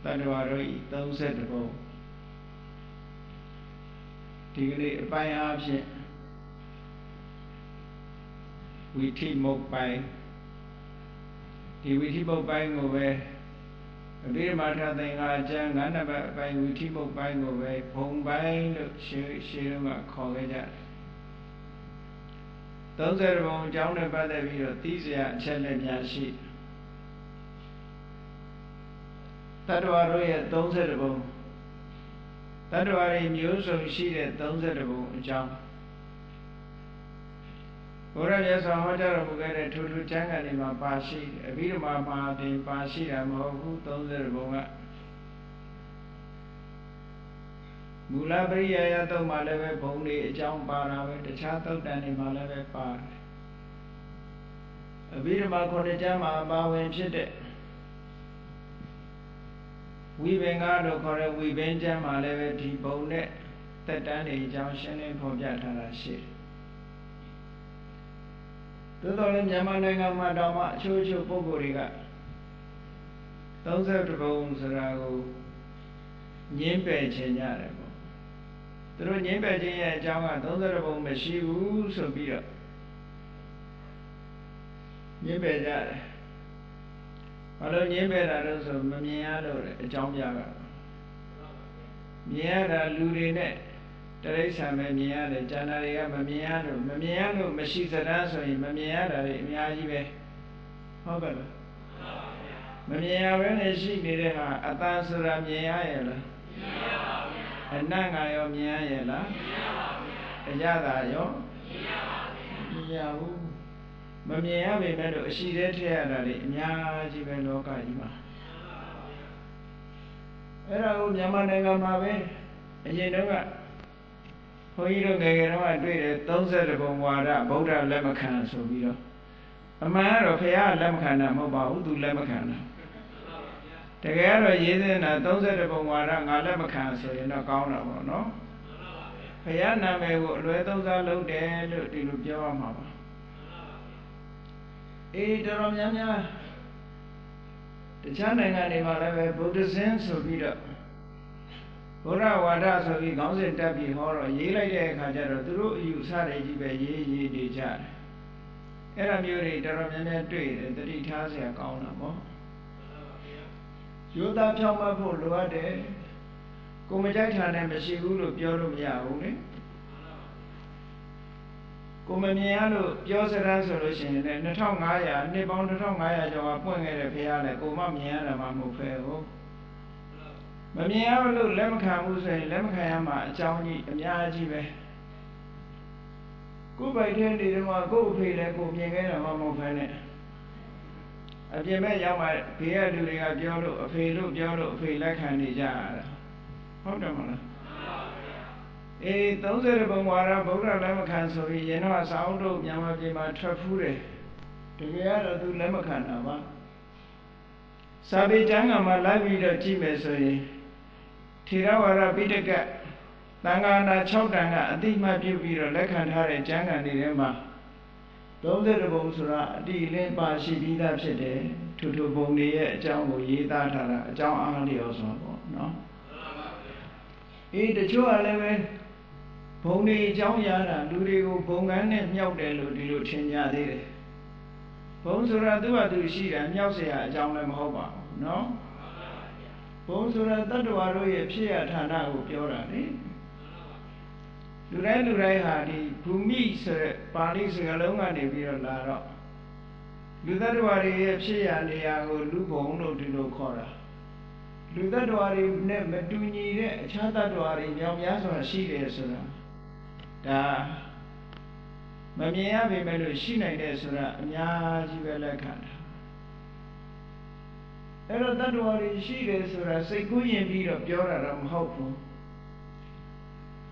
Tadwaroi, those at the bow. Digly by option. We team up by the witty boat buying away. A bit matter than I jang and about by witty boat buying away, home buying the share college. Those are the John about the video, these are challenge yashi. Tadwaroi, those at the bow. Tadwari news of she at those at the bow, John. Ora yes, I want to get a two changa in my pashi, a bit of my party, pashi, and who told the bonga. Mulabri, I told my level pony, John Para, the chato than in my level par. A bit of my conejama, bow and chit. We bang out of correct, we bend jam my level tea bonnet, that Danny Junction in Pojata shit. The Dolan Yamananga Madama, Chuchu Pogoriga. Those are the bones that I go Yimpe Chenyarabo. Through Yimpe Chenya Jama, those are the bones, Meshivu, so be up. Yimpe Jare. Although Yimpe, I also Mamiado, a Jamjaga. Miada Ludinet. Teresa Mamiada, Janaria Mamiano, Mamiano, Machisa Danso, Mamiada, Miajibe. Hogger. Mamia, when she did her, a Tansura Miaela, and Nangayo Miaela, a Yadayo, Yahu. Mamia, Meadow, she did here, Miajibe Lokajima. Era Yamananga Mabe, and you know what? You don't get away, those are the Bomwada, Boda Lemacan, so we don't. A man of Pia Lemcana, Mobile, do Lemacana. Together, Yedin, those are the Bomwada, Lemacan, so you're not countable, no? Piana may let those are low there, look to your mama. Eat the China animal, Buddhism, so beat up. Ora Wada so we goes in Tabi horror, ye like a Kajaro, through you Saraji by ye de jar. Era Muri, Taramana trade, the details are countable. You that Chama for Luade Comajatan and Messiulu, Piolo Yauni Comaniano, Joseran solution, and the tongue Aya, Nibon the tongue Aya, you are pointing at a piano, Comamiana, Mamu Feo. Mamia look Lemcamus and Lemcayama, Johnny, and Yajibe. Go by 10 days, go pay that go being a mamma planet. A Jemay Yama, Pierre doing a Giolo, a Felo, Giolo, Fay like Handy Jar. Hold on. Eh, those are the Bomwara, Boga Lemacan, so you know, as out of Yamajima Trafure. Together to Lemacana. Sabi Janga, my life with a Chimesoy. Tirawara Bitaka, Tangana Chowdanga, I think my beauty or Lekantare Janga Nirema. Those are the Bosura, D. Limpa Shibida Chede, Tutu Boni, Jango Yida, Jan Andi also, no? Eat the Chua Level Pony Janyana, Ludio Pongan and Yaude, Ludio Chinya. Bonsura do she and Yausia, Janam Hoba, no? Bonsura Tadwaro, Pia Tana, Piorani. Durai Hardy, Pumi, Paris alone and a beer lara. Ludadwari, Pia, Liago, Lubono, to no Cora. Ludadwari, never do need Chatadwari, Yamyas, she is. Da Mamia, we made a she like this, Yajivelacana. Era Tadwari, she is, say, good and beat of Joram, hopeful.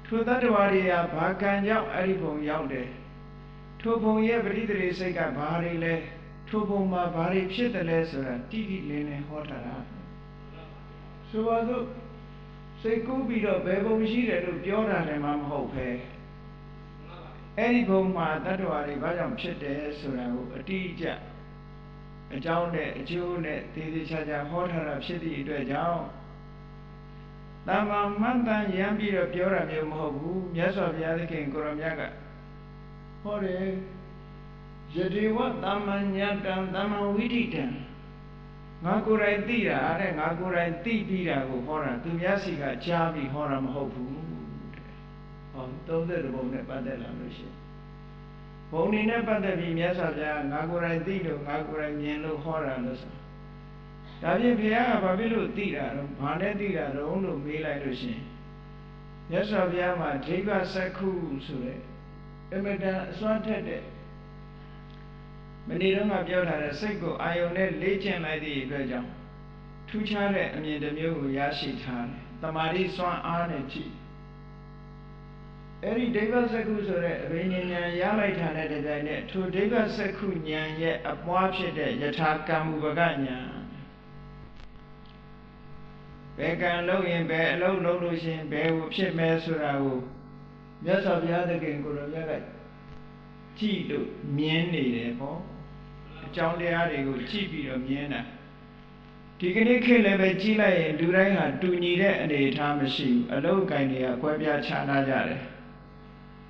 To Tadwari, Pakan Yao, Aripon Yaude. Topon Yabri, say, Bari, Topoma, Bari, Chitales, Tiki Lane, Hotara. So I look, say, good beat of Bebo, she of Joram, and I'm hope. Any bone, my Tadwari, Vajam Chit, so a teacher. အကြောင်းနဲ့အကျိုးနဲ့သေသေးချာချာဟောထားတာဖြစ်သည့်အတွက်ကြောင့်တမ္မာမှန်တန်ရမ်းပြီးတော့ပြောတာမျိုးမဟုတ်ဘူးမြတ်စွာဘုရားသခင်ကိုရောမြတ်ကဟောတယ်ယတိဝတမ္မာညတံတမ္မာဝိဋိတံငါကိုယ်တိုင်သိတာတဲ့ငါကိုယ်တိုင်သိပြီးတာကိုဟောတာသူများစီကကြားပြီးဟောတာမဟုတ်ဘူးတဲ့ဟော30ဘုံနဲ့ပတ်သက်လာလို့ရှိရင်ဘုံနေနဲ့ပတ်သက်ပြီးမြတ်စွာဘုရားငါကိုယ်တိုင်သိလို့ငါကိုယ်တိုင်မြင်လို့ဟောတာလို့ဆိုဒါဖြင့်ဘုရားကဘာဖြစ်လို့သိတာတော့ဘာနဲ့သိတာတော့လို့မေးလိုက်လို့ရှိရင်မြတ်စွာဘုရားမှာဒိဗ္ဗစက္ခုဆိုတဲ့အမတန်အစွမ်းထက်တဲ့မနေ့တုန်းကပြောထားတဲ့စိတ်ကိုအာယုန်နဲ့လေ့ကျင့်လိုက်သည့်အတွက်ကြောင့်ထူးခြားတဲ့အမြင်တစ်မျိုးကိုရရှိထားတယ်။တမာတိစွမ်းအားနဲ့ကြည့်အဲ့ဒီဒိဗ္ဗစက္ခုဆိုတဲ့အဘိညာဉ်ဉာဏ်ရလိုက်တာနဲ့တပြိုင်နက်ထိုဒိဗ္ဗစက္ခုဉာဏ်ရဲ့အပွားဖြစ်တဲ့ယထာကမ္မုပကဉာဏ်ဘယ်ကံလုပ်ရင်ဘယ်အလုပ်လုပ်လို့ရှိရင်ဘယ်ကိုဖြစ်မယ်ဆိုတာကိုမြတ်စွာဘုရားသခင်ကိုယ်တော်မြတ်ကကြည့်လို့မြင်နေတယ်ပေါ့အကြောင်းတရားတွေကိုကြည့်ပြီးတော့မြင်တာဒီကနေ့ခေတ်လည်းပဲကြည့်လိုက်ရင်လူတိုင်းဟာတူညီတဲ့အနေအထားမရှိဘူးအလုတ်ကိုင်းတွေကကွဲပြားခြားနားကြတယ်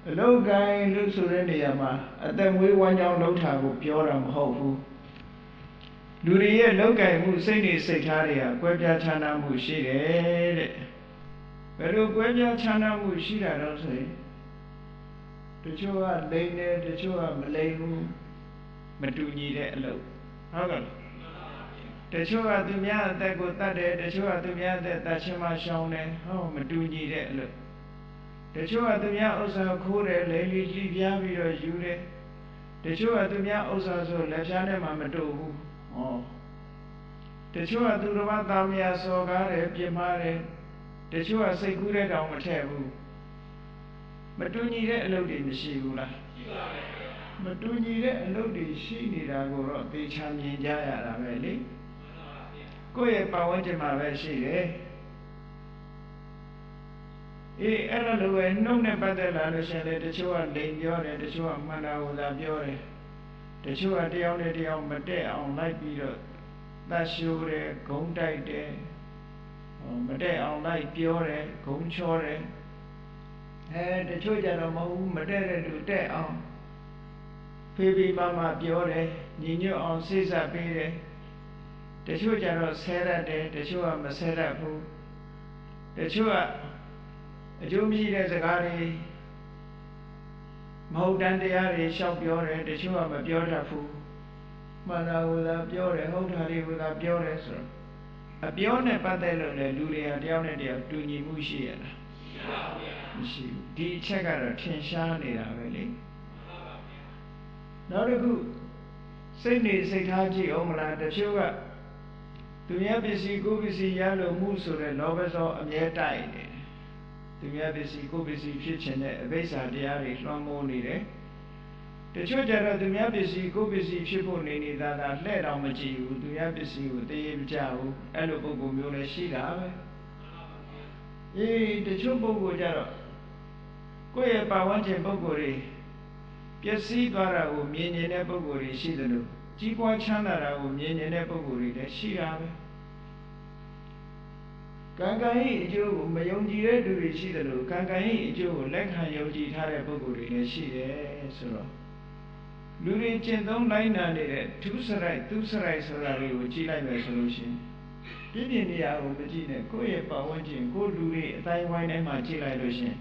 အလုတ်ကိုင်းလို့ဆိုတဲ့နေရာမှာအသက်မွေးဝမ်းကြောင်းလှုပ်တာကိုပြောတာမဟုတ်ဘူးလူတွေရဲ့လောက်ကင်မှုစိတ်နေစိတ်ထားတွေကကွဲပြားခြားနားမှုရှိတယ်တဲ့ဘယ်လိုကွဲပြားခြားနားမှုရှိတာတော့ဆိုရင်တချို့ကလိမ့်တယ်တချို့ကမလိမ့်ဘူးမတူညီတဲ့အလုပ်ဟုတ်ကဲ့တချို့ကသူများအသက်ကိုတတ်တယ်တချို့ကသူများအသက်တတ်ချင်းမှရှောင်တယ်ဟောမတူညီတဲ့အလုပ်တချို့ကသူများဥစ္စာခိုးတယ်လိမ့်လိပြားပြီးတော့ယူတယ်တချို့ကသူများဥစ္စာဆိုလက်ဖြားနဲ့မှမတူဘူးဟောတချို့ကသူတော်ဘာသားမယားစော်ကားတယ်ပြစ်မှားတယ်တချို့ကစိတ်ကူးတဲ့တောင်မထည့်ဘူးမတူညီတဲ့အလုပ်တွေမရှိဘူးလားရှိပါဘူးမတူညီတဲ့အလုပ်တွေရှိနေတာကိုတော့သိချာမြင်ကြရတာပဲလေကိုယ့်ရဲ့ပတ်ဝန်းကျင်မှာပဲရှိတယ်အေးအဲ့လိုပဲနှုတ်နဲ့ပတ်သက်လာလို့ရှင်လေတချို့ကလိန်ပြောတယ်တချို့ကမှန်တာကိုသာပြောတယ်တချို့ကတယောက်နဲ့တယောက်မတည့်အောင်လိုက်ပြီးတော့သတ်ရှိုးတယ်ဂုံးတိုက်တယ်မတည့်အောင်လိုက်ပြောတယ်ဂုံးချောတယ်တချို့ကြတော့မဟုတ်ဘူးမတည့်တဲ့လူတဲ့အောင်ဖေးပြီးမှပြောတယ်ညီညွတ်အောင်စိတ်ဆက်ပေးတယ်တချို့ကြတော့ဆဲရတယ်တချို့ကမဆဲတတ်ဘူးတချို့ကအကျိုးမရှိတဲ့စကားတွေမဟုတ်တန်တရားတွေရှောက်ပြောတယ်တချို့ကမပြောတတ်ဘူးမှန်တာကိုသာပြောတယ်ဟုတ်တာတွေကိုသာပြောတယ်ဆိုတော့အပြောနဲ့ပတ်သက်လို့လေလူတွေကတယောက်နဲ့တယောက်တူညီမှုရှိရလားမရှိဘူးဒီအချက်ကတော့ထင်ရှားနေတာပဲလေနောက်တစ်ခုစိတ်နေစိတ်ထားကြည့်အောင်မလားတချို့ကသူများပစ္စည်းကိုယ်ပစ္စည်းရလို့မှုဆိုတဲ့လောဘဇောအမြဲတိုက်နေတယ်သူများပစ္စည်းကိုယ်ပစ္စည်းဖြစ်ခြင်းနဲ့အဘိဓါတရားတွေလွှမ်းမိုးနေတယ်တချို့ကြတော့သူများပစ္စည်းကိုယ်ပစ္စည်းဖြစ်ဖို့နေနေတာကလှဲ့တော့မကြည့်ဘူးသူများပစ္စည်းကိုသိရမကြဘူးအဲ့လိုပုံပုံမျိုးလည်းရှိတာပဲတချို့ပုဂ္ဂိုလ်ကြတော့ကိုယ့်ရဲ့ပတ်ဝန်းကျင်ပုဂ္ဂိုလ်တွေပျက်စီးသွားတာကိုမြင်နေတဲ့ပုဂ္ဂိုလ်တွေရှိတယ်လို့ကြီးပွားချမ်းသာတာကိုမြင်နေတဲ့ပုဂ္ဂိုလ်တွေလည်းရှိတာပဲကံကံ၏အကျိုးကိုမယုံကြည်တဲ့သူတွေရှိတယ်လို့ကံကံ၏အကျိုးကိုလက်ခံယုံကြည်ထားတဲ့ပုဂ္ဂိုလ်တွေလည်းရှိတယ်ဆိုတော့လူတွေကျင့်သုံးလိုက်နာနေတဲ့သူစရိုက်ဆိုတာတွေကိုကြည့်လိုက်မယ်ဆိုလို့ရှိရင်ပြည့်ပြည့်နေရာကိုမကြည့်နဲ့ကိုယ့်ရဲ့ပတ်ဝန်းကျင်ကိုယ်လူတွေအတိုင်းဝိုင်းထဲမှာကြည့်လိုက်လို့ရှိရင်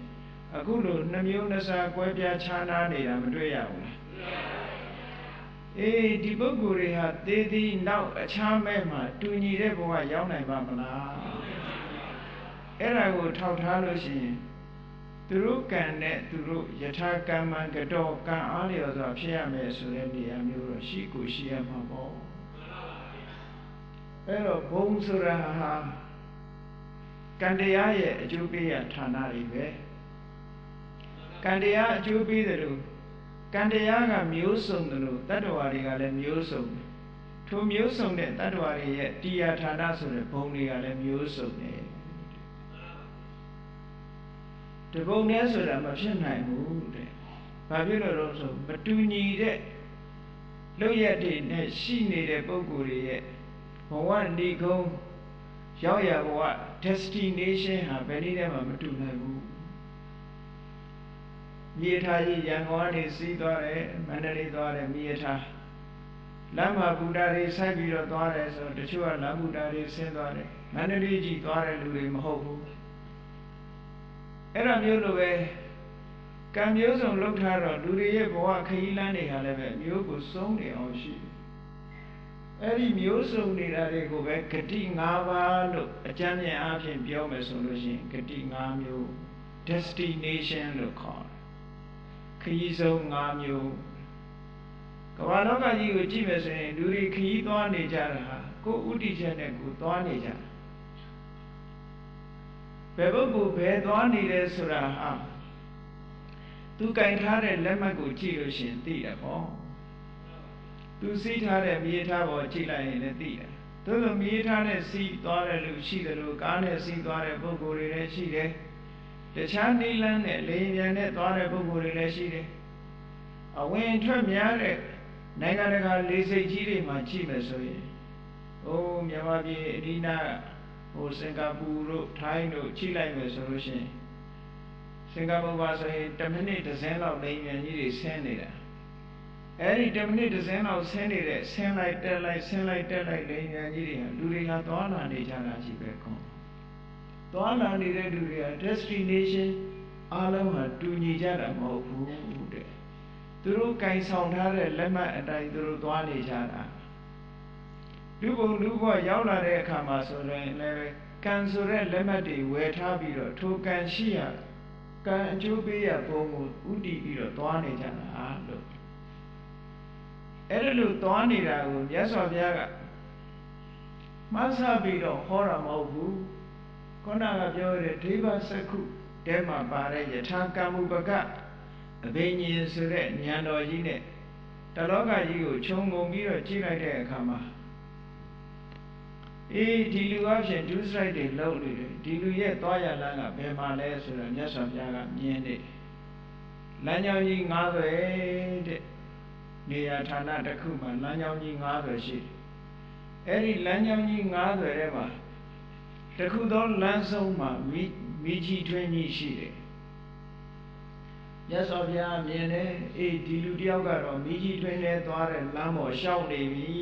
အခုလိုနှမျိုးနှစားကွဲပြားခြားနားနေတာမတွေ့ရဘူးလားဒီပုဂ္ဂိုလ်တွေဟာသေသည်နောက်အခြားမဲ့မှာတူညီတဲ့ဘဝရောက်နိုင်ပါမလားအဲ့ဒါကိုထောက်ထားလို့ရှိရင်သူတို့ကံနဲ့သူတို့ယထာကမ္မံကတော့ကံအားလျော်စွာဖြစ်ရမယ်ဆိုတဲ့နေရာမျိုးတော့ရှိကိုရှိရမှာပေါ့အဲ့တော့ဘုံဆိုတာဟာကံတရားရဲ့အကျိုးပေးရဌာနတွေပဲကံတရားအကျိုးပေးတယ်လို့ကံတရားကမျိုးစုံတယ်လို့တတ္တဝါတွေကလည်းမျိုးစုံတယ်ထိုမျိုးစုံတဲ့တတ္တဝါတွေရဲ့တရားဌာနဆိုတဲ့ဘုံတွေကလည်းမျိုးစုံတယ်ဒီဘုံနဲ့ဆိုတာမဖြစ်နိုင်ဘူးတဲ့ဘာဖြစ်လို့လဲဆိုမတူညီတဲ့ လုပ်ရတဲ့နဲ့ရှိနေတဲ့ပုဂ္ဂိုလ်ရဲ့ဘဝနေကုန်းရောက်ရဘဝ destination ဟာဘယ်နည်းနဲ့မှမတူနိုင်ဘူးမြေထားကြီးရန်ကုန်ကနေစီးသွားတယ်မန္တလေးသွားတယ်မြေထားလမ်းမှာဘူတာတွေဆိုက်ပြီးတော့သွားတယ်ဆိုတော့တချို့ကလမ်းဘူတာတွေဆင်းသွားတယ်မန္တလေးကြီးသွားတဲ့လူတွေမဟုတ်ဘူးအဲ့ဒါမျိုးလိုပဲကံမျိုးစုံလှုပ်ထားတော့လူတွေရဲ့ဘဝခရီးလမ်းတွေဟာလည်းပဲမျိုးကိုစုံနေအောင်ရှိတယ်အဲ့ဒီမျိုးစုံနေတာတွေကိုပဲဂတိ၅ပါးလို့အကျမ်းပြန်အားဖြင့်ပြောမယ်ဆိုလို့ရှိရင်ဂတိ၅မျိုး destination လို့ခေါ်တယ်ခရီးဆုံး၅မျိုးကမ္ဘာလောကကြီးကိုကြည့်မယ်ဆိုရင်လူတွေခရီးသွားနေကြတာဟာကိုယ်ဥတည်ချက်နဲ့ကိုယ်သွားနေကြတာဘယ်ပုဂ္ဂိုလ်ဘယ်သွားနေတယ်ဆိုတာဟာသူကင်ထားတဲ့လက်မှတ်ကိုကြည့်လို့ရှိရင်သိတယ်ပေါ့သူစီးထားတဲ့မြေထားပေါ်ကြည့်လိုက်ရင်လည်းသိတယ်သို့သောမြေထားနဲ့စီးသွားတဲ့လူရှိတယ်လို့ကားနဲ့စီးသွားတဲ့ပုဂ္ဂိုလ်တွေလည်းရှိတယ်တခြားနိလန်းနဲ့လေယာဉ်နဲ့သွားတဲ့ပုဂ္ဂိုလ်တွေလည်းရှိတယ်အဝင်ထွက်များတဲ့နိုင်ငံတကာလေဆိပ်ကြီးတွေမှာကြည့်မယ်ဆိုရင်မြန်မာပြည်အဒီနာစင်ကာပူတို့ထိုင်းတို့ကြည့်လိုက်မယ်ဆိုလို့ရှိရင်စင်ကာပူပါဆိုရင်10မိနစ်တစ်စင်းလောက်လေယာဉ်ကြီးတွေဆင်းနေတာအဲ့ဒီ10မိနစ်တစ်စင်းလောက်ဆင်းနေတဲ့ဆင်းလိုက်တက်လိုက်ဆင်းလိုက်တက်လိုက်လေယာဉ်ကြီးတွေဟာလူတွေဟာသွားလာနေကြတာကြီးပဲခွန်သွားလာနေတဲ့လူတွေက destination အားလုံးဟာတူညီကြတာမဟုတ်ဘူးတဲ့သူတို့ကင်ဆောင်ထားတဲ့လက်မှတ်အတိုင်းသူတို့သွားနေကြတာလူဘုံလူဘဝရောက်လာတဲ့အခါမှာဆိုရင်လည်းကံဆိုတဲ့လက်မှတ်တွေဝယ်ထားပြီးတော့ထိုကံရှိရကံအကျိုးပေးရဘုံကိုဥတည်ပြီးတော့သွားနေကြတာလို့အဲ့ဒါလို့သွားနေတာကိုမြတ်စွာဘုရားကမှတ်ဆပြီးတော့ဟောတာမဟုတ်ဘူးခုနကပြောရတဲ့ဒိဗ္ဗစက္ခုတဲမှာပါတဲ့ယထာကမ္မုပကအဘိညာဉ်ဆိုတဲ့ဉာဏ်တော်ကြီးနဲ့တလောကကြီးကိုခြုံငုံပြီးတော့ကြည့်လိုက်တဲ့အခါမှာဒီလူအဖြစ်ဒုစရိုက်တွေလုံးနေတယ်ဒီလူရဲ့သွားရလမ်းကဘယ်မှာလဲဆိုတော့မြတ်စွာဘုရားကမြင်တယ်လမ်းကြောင်းကြီး90တဲ့နေရာဌာနတစ်ခုမှာလမ်းကြောင်းကြီး90ရှိတယ်အဲ့ဒီလမ်းကြောင်းကြီး90ထဲမှာတစ်ခုသောလမ်းဆုံးမှာမိကြီးထွင်းကြီးရှိတယ်မြတ်စွာဘုရားမြင်တယ်ဒီလူတယောက်ကတော့မိကြီးထွင်းထဲသွားတဲ့လမ်းပေါ်ရှောက်နေပြီ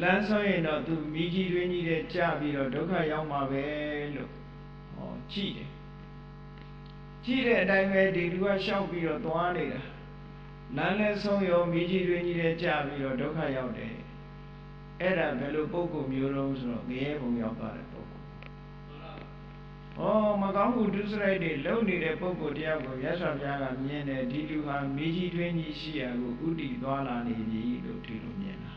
လမ်းဆုံးရင်တော့သူမိကြီးတွင်းကြီးတဲ့ကြပြီးတော့ဒုက္ခရောက်မှာပဲလို့ကြည့်တယ်ကြည့်တဲ့အတိုင်းပဲဒီလူကရှောက်ပြီးတော့သွားနေတာလမ်းလဲဆုံးရောမိကြီးတွင်းကြီးတဲ့ကြပြီးတော့ဒုက္ခရောက်တယ်အဲ့ဒါဘယ်လိုပုဂ္ဂိုလ်မျိုးတုံးဆိုတော့ငရဲဘုံရောက်သွားတဲ့ပုဂ္ဂိုလ်မကောင်းမှုဒုစရိုက်တွေလုံနေတဲ့ပုဂ္ဂိုလ်တယောက်ကိုမြတ်စွာဘုရားကမြင်တယ်ဒီလူဟာမိကြီးတွင်းကြီးရှိရာကိုဥတည်သွားလာနေပြီလို့ဒီလိုမြင်တာ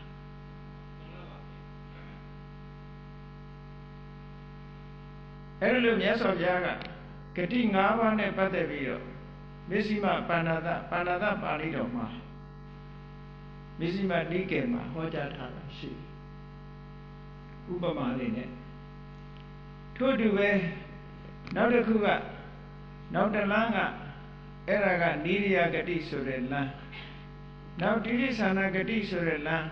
အဲ့လိုမြတ်စွာဘုရားကဂတိ၅ပါးနဲ့ပတ်သက်ပြီးတော့မစ္စည်းမပါဏာတပါဠိတော်မှာမစ္စည်းမနိကေမှာဟောကြားထားတာရှိဥပမာလေးနဲ့ထို့တူပဲနောက်တစ်ခုကနောက်တစ်လမ်းကအဲ့ဒါကနိရိယဂတိဆိုတဲ့လမ်းနောက်တိရိစ္ဆာနဂတိဆိုတဲ့လမ်း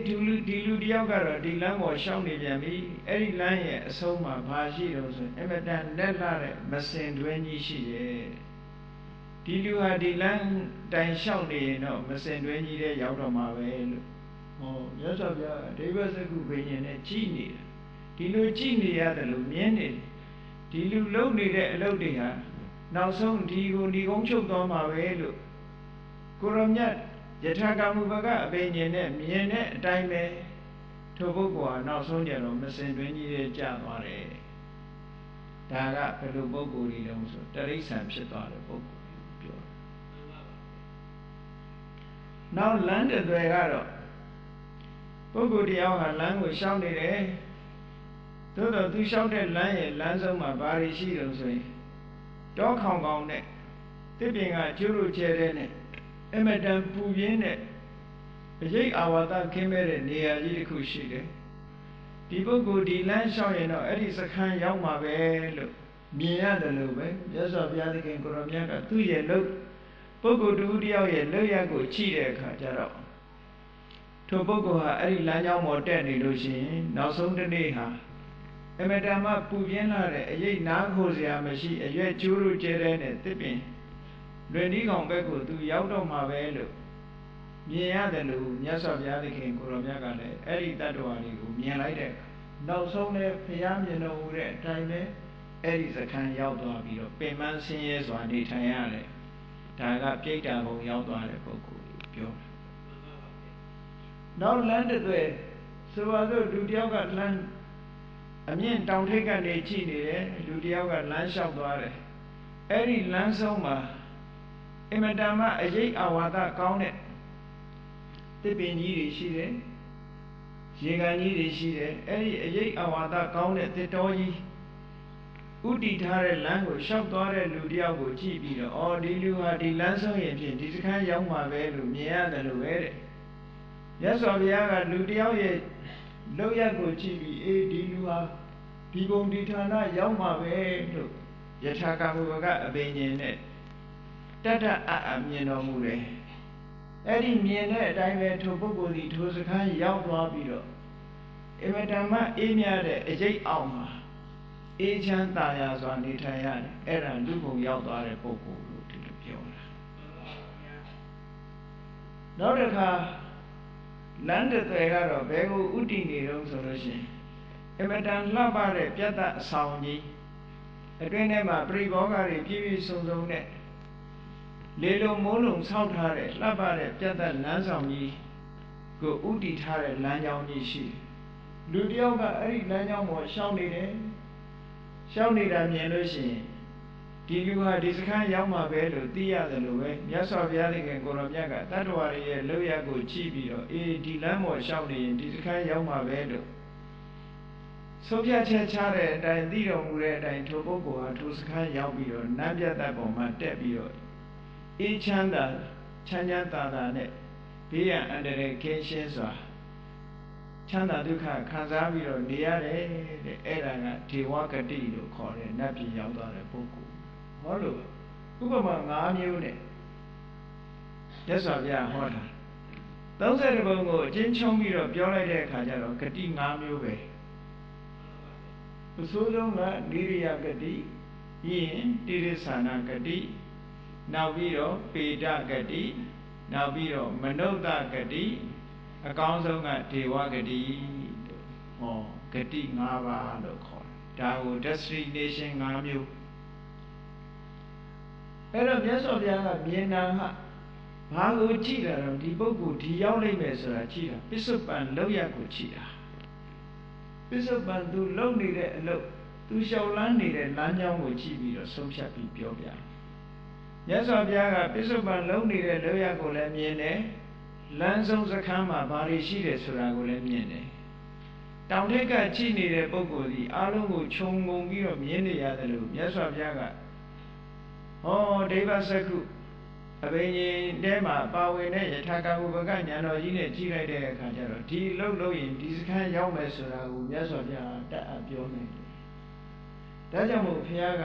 ဒီလူတယောက်ကတော့ဒီလမ်းပေါ်ရှောင်းနေပြန်ပြီအဲ့ဒီလမ်းရဲ့အဆုံးမှာဘာရှိတော့ဆိုအမတန်လက်လာတဲ့မစင်တွင်းကြီးရှိရဲ့ဒီလူဟာဒီလမ်းတိုင်ရှောင်းနေရင်တော့မစင်တွင်းကြီးတဲ့ရောက်တော့မှာပဲလို့မြတ်စွာဘုရားဒိဗ္ဗစက္ခုဘိညာဉ်နဲ့ကြည်နေတာဒီလိုကြည်နေရတယ်လို့မြင်နေတယ်ဒီလူလုံနေတဲ့အလုပ်တွေဟာနောက်ဆုံးဒီကိုဒီကုန်းချုပ်သွားမှာပဲလို့ကိုရမြတ်ယထာကမ္မုပကအဘိညာဉ်နဲ့မြင်တဲ့အတိုင်းပဲထိုပုဂ္ဂိုလ်ဟာနောက်ဆုံးကြတော့မစင်တွင်းကြီးရဲ့ကျသွားတယ်ဒါကဘယ်လိုပုဂ္ဂိုလ်ကြီးတုံးဆိုတရိစ္ဆာန်ဖြစ်သွားတဲ့ပုဂ္ဂိုလ်ပြောနောက်လမ်းတစ်သွယ်ကတော့ပုဂ္ဂိုလ်တရားဟာလမ်းကိုရှောင်နေတယ်သို့တော့သူရှောင်တဲ့လမ်းရဲ့လမ်းဆုံးမှာဘာတွေရှိတုံးဆိုရင်တောခေါင်ခေါင်နဲ့တစ်ပင်ကကျိုးလို့ကျဲတဲ့နဲ့အမတန်ပူပြင်းတဲ့အရေးအာဝါဒခင်းမဲ့တဲ့နေရာကြီးတစ်ခုရှိတယ်ဒီပုဂ္ဂိုလ်ဒီလမ်းလျှောက်ရင်တော့အဲ့ဒီစခန်းရောက်မှာပဲလို့မြင်ရတယ်လို့ပဲမြတ်စွာဘုရားသခင်ကိုရောမြတ်ကသူ့ရဲ့ ပုဂ္ဂိုလ်တူတယောက်ရဲ့လောက်ရကိုကြည့်တဲ့အခါကျတော့ထိုပုဂ္ဂိုလ်ဟာအဲ့ဒီလမ်းကြောင်းပေါ်တက်နေလို့ရှိရင်နောက်ဆုံးတစ်နေ့ဟာအမတန်မှပူပြင်းလာတဲ့အရေးနားခိုစရာမရှိအရွက်ကျိုးတို့ကျဲတဲ့နဲ့တစ်ပင်လွင်ဒီကောင်ဘက်ကိုသူရောက်တော့မှာပဲလို့မြင်ရတယ်လို့မြတ်စွာဘုရားသခင်ကိုရောမြတ်ကလည်းအဲ့ဒီတတ္တဝါတွေကိုမြင်လိုက်တဲ့နောက်ဆုံးလည်းဘုရားမြင်တော်မူတဲ့အတိုင်းပဲအဲ့ဒီစခန်းရောက်သွားပြီးတော့ပင်မဆင်းရဲစွာနေထိုင်ရတယ်ဒါကပြိတ္တာဘုံရောက်သွားတဲ့ပုဂ္ဂိုလ်ကိုပြောတယ်နောက်လမ်းတစ်သွဲဆိုပါစို့လူတယောက်ကလမ်းအမြင့်တောင်ထိပ်ကနေကြည့်နေတယ်လူတယောက်ကလမ်းလျှောက်သွားတယ်အဲ့ဒီလမ်းဆုံးမှာအမတန်မှအရေးအဝါဒကောင်းတဲ့တစ်ပင်ကြီးတွေရှိတယ်ရေကန်ကြီးတွေရှိတယ်အဲ့ဒီအရေးအဝါဒကောင်းတဲ့တစ်တော်ကြီးဥတီထားတဲ့လမ်းကိုလျှောက်သွားတဲ့လူတယောက်ကိုကြည့်ပြီးတော့အော်ဒီလူဟာဒီလမ်းဆုံးရင်ဖြင့်ဒီစခန်းရောက်မှာပဲလို့မြင်ရတယ်လို့ပဲတဲ့မြတ်စွာဘုရားကလူတယောက်ရဲ့လောက်ရကိုကြည့်ပြီးအေးဒီလူဟာဒီဘုံဒီဌာနရောက်မှာပဲလို့ယထာကမူပကအဘိညာဉ်နဲ့တတ္တအမြင်တော်မူတယ်အဲ့ဒီမြင်တဲ့အတိုင်းပဲထိုပုဂ္ဂိုလ်ဒီထိုစခန်းရောက်သွားပြီးတော့အမတန်မှအေးမြတဲ့အရေးအောင်မှာအေးချမ်းသာယာစွာနေထိုင်ရတယ်အဲ့ဒါလူဘုံရောက်သွားတဲ့ပုဂ္ဂိုလ်လို့ဒီလိုပြောတာနောက်တစ်ခါလမ်းတစ်သွယ်ကတော့ဘယ်ကိုဥတည်နေတော့ဆိုလို့ရှိရင်အမတန်လှပတဲ့ပြတ်သက်အဆောင်ကြီးအတွင်းထဲမှာပြိဘောဂတွေပြည့်ပြည့်စုံစုံနဲ့လေလုံးမိုးလုံးဆောက်ထားတဲ့လှပတဲ့ပြတ်သက်လမ်းဆောင်ကြီးကိုဥတည်ထားတဲ့လမ်းကြောင်းကြီးရှိလူတယောက်ကအဲ့ဒီလမ်းကြောင်းပေါ်ရှောင်းနေတယ်ရှောင်းနေတာမြင်လို့ရှိရင်ဒီလူဟာဒီစခန်းရောက်မှာပဲလို့သိရတယ်လို့ပဲမြတ်စွာဘုရားသခင်ကိုရောမြတ်ကတတ္တဝါတွေရဲ့လောက်ရကိုကြည့်ပြီးတော့အေးဒီလမ်းပေါ်ရှောင်းနေရင်ဒီစခန်းရောက်မှာပဲလို့ဆုံးဖြတ်ချက်ချတဲ့အတိုင်းသိတော်မူတဲ့အတိုင်းထိုပုဂ္ဂိုလ်ဟာထိုစခန်းရောက်ပြီးတော့နတ်ပြတ်သက်ပေါ်မှာတက်ပြီးတော့အေးချမ်းသာချမ်းချမ်းသာသာနဲ့ဘေးရန်အန္တရာယ်ကင်းရှင်းစွာချမ်းသာဒုက္ခခံစားပြီးတော့နေရတယ်တဲ့အဲ့ဒါကဒေဝဂတိလို့ခေါ်တဲ့နတ်ပြည်ရောက်သွားတဲ့ပုဂ္ဂိုလ်ဟောလို့ဥပမာ၅မျိုးနဲ့မြတ်စွာဘုရားဟောတာ30ဘုံကိုအချင်းချုံပြီးတော့ပြောလိုက်တဲ့အခါကျတော့ဂတိ၅မျိုးပဲအဆိုးဆုံးကနိရိယဂတိပြီးရင်တိရစ္ဆာနဂတိနောက်ပြီးတော့ပေဒဂတိနောက်ပြီးတော့မနုဿဂတိအကောင်းဆုံးကဒေဝဂတိလို့ဟောဂတိ၅ပါးလို့ခေါ်တယ်ဒါကို destination ၅မျိုးအဲ့တော့မြတ်စွာဘုရားကမြင်တာဟာဘာကိုကြည့်တာတော့ဒီပုဂ္ဂိုလ်ဒီရောက်လိမ့်မယ်ဆိုတာကြည့်တာပစ္စုပန်လောက်ရကိုကြည့်တာပစ္စုပန်သူလုံနေတဲ့အလုပ်သူလျှောက်လန်းနေတဲ့လမ်းကြောင်းကိုကြည့်ပြီးတော့ဆုံးဖြတ်ပြီးပြောပြမြတ်စွာဘုရားကပစ္စုပန်လုံနေတဲ့လောက်ရကိုလည်းမြင်တယ်လမ်းဆုံးစခန်းမှာဘာတွေရှိတယ်ဆိုတာကိုလည်းမြင်တယ်တောင်ထိပ်ကကြည့်နေတဲ့ပုဂ္ဂိုလ်ဒီအားလုံးကိုခြုံငုံပြီးတော့မြင်နေရတယ်လို့မြတ်စွာဘုရားကဟောဒိဗ္ဗစက္ခုအဘိညာဉ်ထဲမှာပါဝင်တဲ့ယထာကဝုပကဉာဏ်တော်ကြီးနဲ့ကြည့်လိုက်တဲ့အခါကျတော့ဒီလှုပ်လို့ရင်ဒီစခန်းရောက်မယ်ဆိုတာကိုမြတ်စွာဘုရားတတ်အပ်ပြောနေတယ်ဒါကြောင့်မို့ဘုရားက